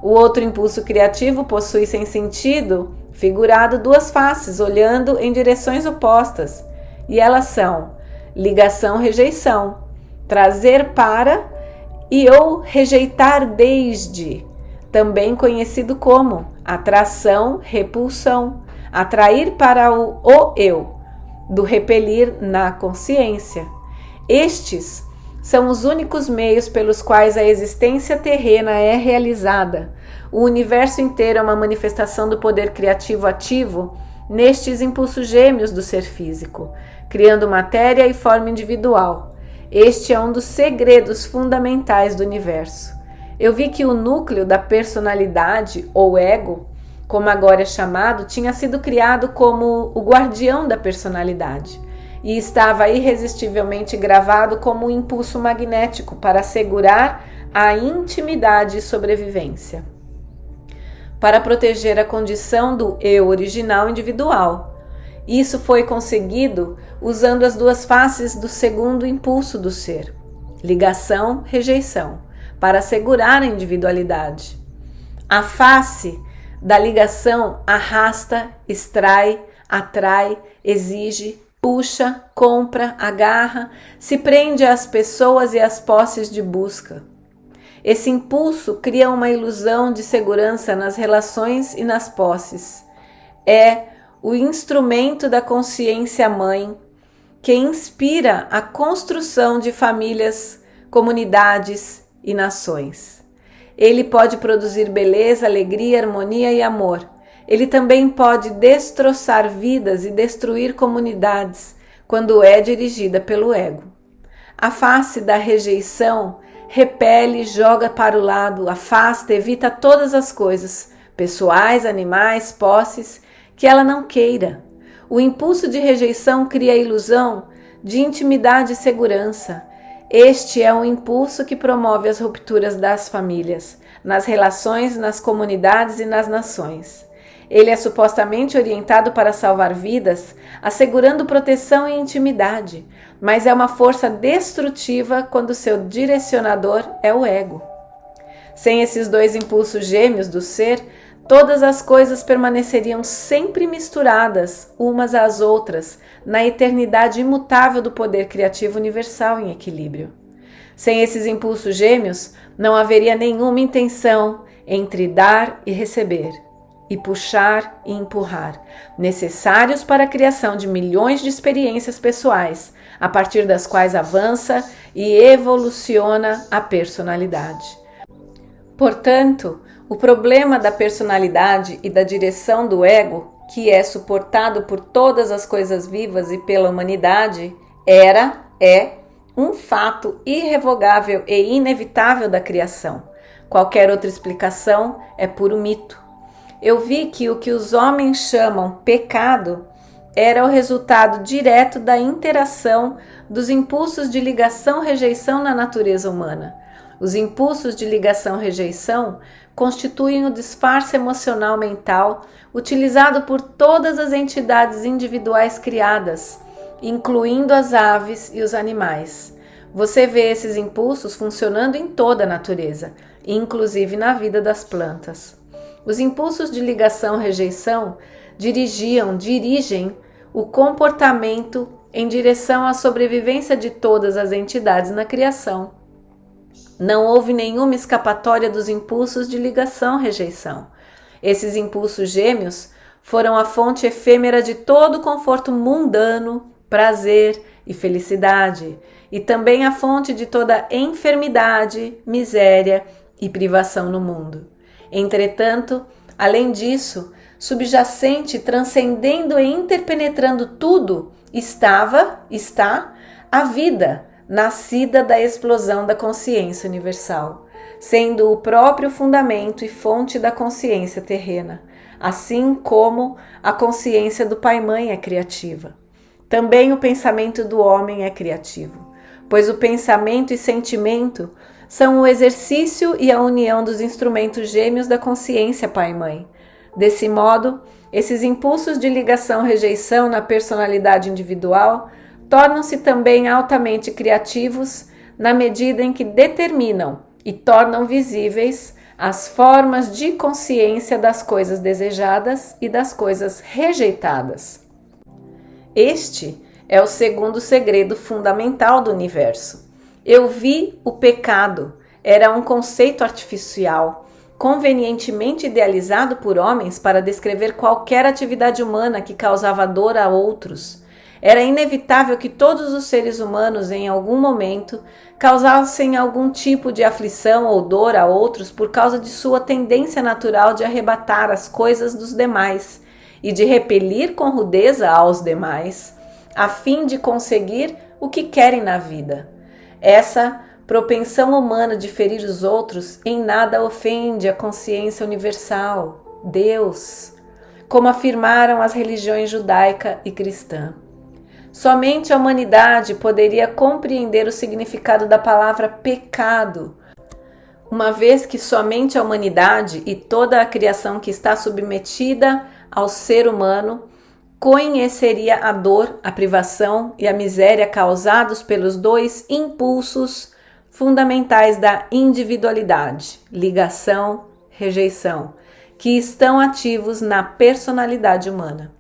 O outro impulso criativo possui sem sentido figurado duas faces, olhando em direções opostas, e elas são ligação-rejeição, trazer para e ou rejeitar desde, também conhecido como atração-repulsão, atrair para o eu, do repelir na consciência. Estes são os únicos meios pelos quais a existência terrena é realizada. O universo inteiro é uma manifestação do poder criativo ativo nestes impulsos gêmeos do ser físico, criando matéria e forma individual. Este é um dos segredos fundamentais do universo. Eu vi que o núcleo da personalidade, ou ego, como agora é chamado, tinha sido criado como o guardião da personalidade e estava irresistivelmente gravado como um impulso magnético para assegurar a intimidade e sobrevivência, para proteger a condição do eu original individual. Isso foi conseguido usando as duas faces do segundo impulso do ser, ligação-rejeição, para assegurar a individualidade. A face da ligação arrasta, extrai, atrai, exige, puxa, compra, agarra, se prende às pessoas e às posses de busca. Esse impulso cria uma ilusão de segurança nas relações e nas posses. É o instrumento da consciência mãe que inspira a construção de famílias, comunidades e nações. Ele pode produzir beleza, alegria, harmonia e amor. Ele também pode destroçar vidas e destruir comunidades quando é dirigida pelo ego. A face da rejeição repele, joga para o lado, afasta, evita todas as coisas, pessoais, animais, posses, que ela não queira. O impulso de rejeição cria a ilusão de intimidade e segurança. Este é um impulso que promove as rupturas das famílias, nas relações, nas comunidades e nas nações. Ele é supostamente orientado para salvar vidas, assegurando proteção e intimidade, mas é uma força destrutiva quando seu direcionador é o ego. Sem esses dois impulsos gêmeos do ser, todas as coisas permaneceriam sempre misturadas umas às outras, na eternidade imutável do poder criativo universal em equilíbrio. Sem esses impulsos gêmeos, não haveria nenhuma intenção entre dar e receber, e puxar e empurrar, necessários para a criação de milhões de experiências pessoais, a partir das quais avança e evoluciona a personalidade. Portanto, o problema da personalidade e da direção do ego, que é suportado por todas as coisas vivas e pela humanidade, é um fato irrevogável e inevitável da criação. Qualquer outra explicação é puro mito. Eu vi que o que os homens chamam pecado era o resultado direto da interação dos impulsos de ligação-rejeição na natureza humana. Os impulsos de ligação-rejeição constituem o disfarce emocional mental utilizado por todas as entidades individuais criadas, incluindo as aves e os animais. Você vê esses impulsos funcionando em toda a natureza, inclusive na vida das plantas. Os impulsos de ligação-rejeição dirigem o comportamento em direção à sobrevivência de todas as entidades na criação. Não houve nenhuma escapatória dos impulsos de ligação-rejeição. Esses impulsos gêmeos foram a fonte efêmera de todo conforto mundano, prazer e felicidade, e também a fonte de toda enfermidade, miséria e privação no mundo. Entretanto, além disso, subjacente, transcendendo e interpenetrando tudo, está a vida, nascida da explosão da consciência universal, sendo o próprio fundamento e fonte da consciência terrena, assim como a consciência do Pai-Mãe é criativa. Também o pensamento do homem é criativo, pois o pensamento e sentimento são o exercício e a união dos instrumentos gêmeos da consciência Pai-Mãe. Desse modo, esses impulsos de ligação-rejeição na personalidade individual tornam-se também altamente criativos na medida em que determinam e tornam visíveis as formas de consciência das coisas desejadas e das coisas rejeitadas. Este é o segundo segredo fundamental do universo. Eu vi o pecado, era um conceito artificial, convenientemente idealizado por homens para descrever qualquer atividade humana que causava dor a outros. Era inevitável que todos os seres humanos, em algum momento, causassem algum tipo de aflição ou dor a outros por causa de sua tendência natural de arrebatar as coisas dos demais e de repelir com rudeza aos demais, a fim de conseguir o que querem na vida. Essa propensão humana de ferir os outros em nada ofende a consciência universal, Deus, como afirmaram as religiões judaica e cristã. Somente a humanidade poderia compreender o significado da palavra pecado, uma vez que somente a humanidade e toda a criação que está submetida ao ser humano conheceria a dor, a privação e a miséria causados pelos dois impulsos fundamentais da individualidade, ligação, rejeição, que estão ativos na personalidade humana.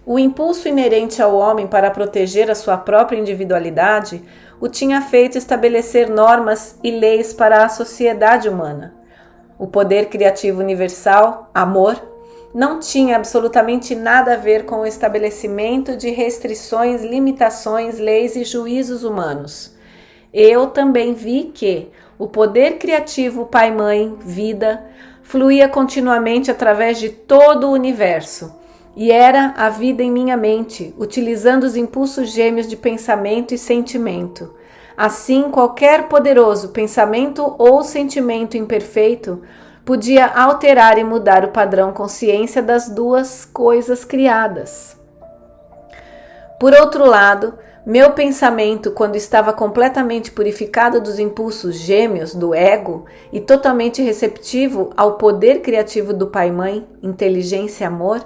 O impulso inerente ao homem para proteger a sua própria individualidade o tinha feito estabelecer normas e leis para a sociedade humana. O poder criativo universal, amor, não tinha absolutamente nada a ver com o estabelecimento de restrições, limitações, leis e juízos humanos. Eu também vi que o poder criativo Pai-Mãe, vida, fluía continuamente através de todo o universo, e era a vida em minha mente, utilizando os impulsos gêmeos de pensamento e sentimento. Assim, qualquer poderoso pensamento ou sentimento imperfeito podia alterar e mudar o padrão consciência das duas coisas criadas. Por outro lado, Meu pensamento, quando estava completamente purificado dos impulsos gêmeos do ego e totalmente receptivo ao poder criativo do Pai-Mãe, inteligência e amor,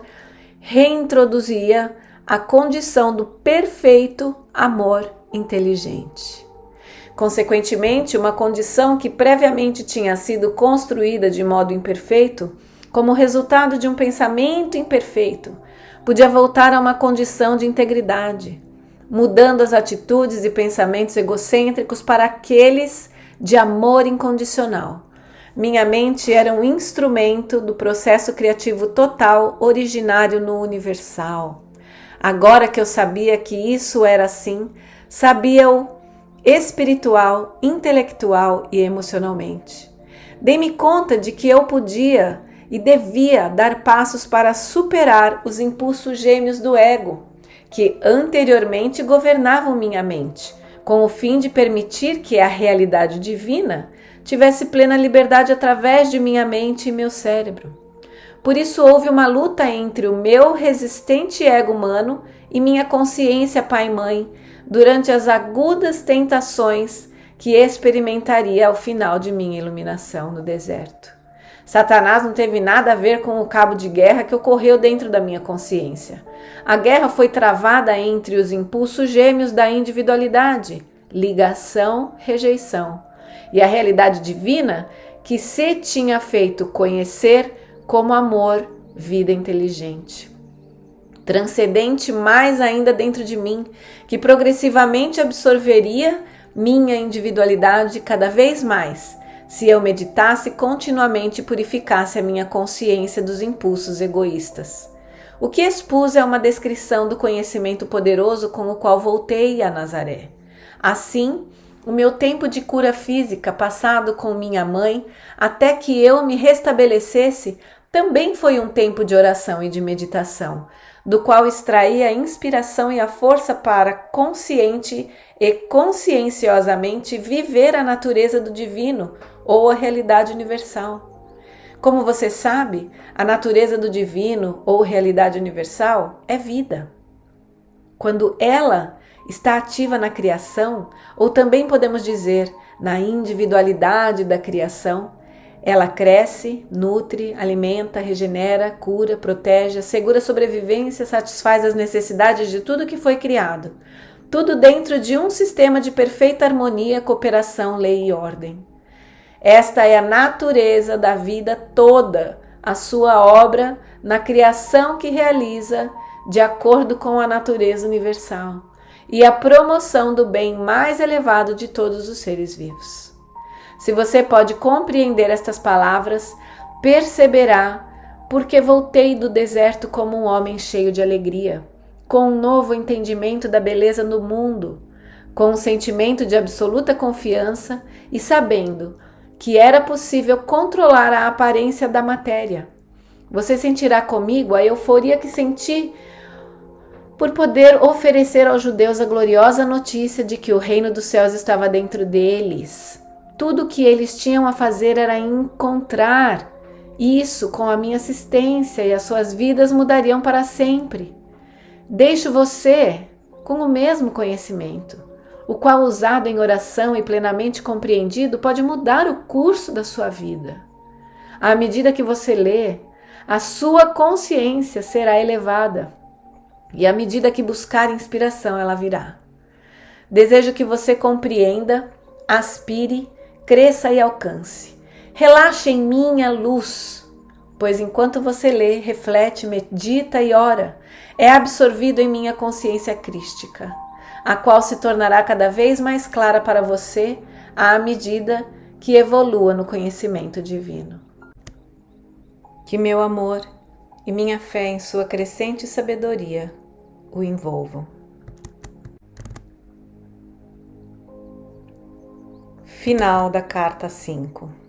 reintroduzia a condição do perfeito amor inteligente. Consequentemente, uma condição que previamente tinha sido construída de modo imperfeito, como resultado de um pensamento imperfeito, podia voltar a uma condição de integridade, mudando as atitudes e pensamentos egocêntricos para aqueles de amor incondicional. Minha mente era um instrumento do processo criativo total originário no universal. Agora que eu sabia que isso era assim, sabia-o espiritual, intelectual e emocionalmente. Dei-me conta de que eu podia e devia dar passos para superar os impulsos gêmeos do ego, que anteriormente governavam minha mente, com o fim de permitir que a realidade divina tivesse plena liberdade através de minha mente e meu cérebro. Por isso houve uma luta entre o meu resistente ego humano e minha consciência pai-mãe durante as agudas tentações que experimentaria ao final de minha iluminação no deserto. Satanás não teve nada a ver com o cabo de guerra que ocorreu dentro da minha consciência. A guerra foi travada entre os impulsos gêmeos da individualidade, ligação, rejeição, e a realidade divina que se tinha feito conhecer como amor, vida inteligente. Transcendente mais ainda dentro de mim, que progressivamente absorveria minha individualidade cada vez mais, se eu meditasse continuamente e purificasse a minha consciência dos impulsos egoístas. O que expus é uma descrição do conhecimento poderoso com o qual voltei a Nazaré. Assim, o meu tempo de cura física passado com minha mãe, até que eu me restabelecesse, também foi um tempo de oração e de meditação, do qual extraí a inspiração e a força para, consciente e conscienciosamente, viver a natureza do divino ou a realidade universal. Como você sabe, a natureza do divino ou realidade universal é vida. Quando ela está ativa na criação, ou também podemos dizer, na individualidade da criação, ela cresce, nutre, alimenta, regenera, cura, protege, assegura sobrevivência, satisfaz as necessidades de tudo que foi criado. Tudo dentro de um sistema de perfeita harmonia, cooperação, lei e ordem. Esta é a natureza da vida toda, a sua obra na criação que realiza de acordo com a natureza universal e a promoção do bem mais elevado de todos os seres vivos. Se você pode compreender estas palavras, perceberá porque voltei do deserto como um homem cheio de alegria, com um novo entendimento da beleza do mundo, com um sentimento de absoluta confiança e sabendo que era possível controlar a aparência da matéria. Você sentirá comigo a euforia que senti por poder oferecer aos judeus a gloriosa notícia de que o reino dos céus estava dentro deles. Tudo o que eles tinham a fazer era encontrar isso com a minha assistência e as suas vidas mudariam para sempre. Deixo você com o mesmo conhecimento, o qual, usado em oração e plenamente compreendido, pode mudar o curso da sua vida. À medida que você lê, a sua consciência será elevada e à medida que buscar inspiração, ela virá. Desejo que você compreenda, aspire, cresça e alcance. Relaxe em minha luz, pois enquanto você lê, reflete, medita e ora, é absorvido em minha consciência crística, a qual se tornará cada vez mais clara para você à medida que evolua no conhecimento divino. Que meu amor e minha fé em sua crescente sabedoria o envolvam. Final da carta 5.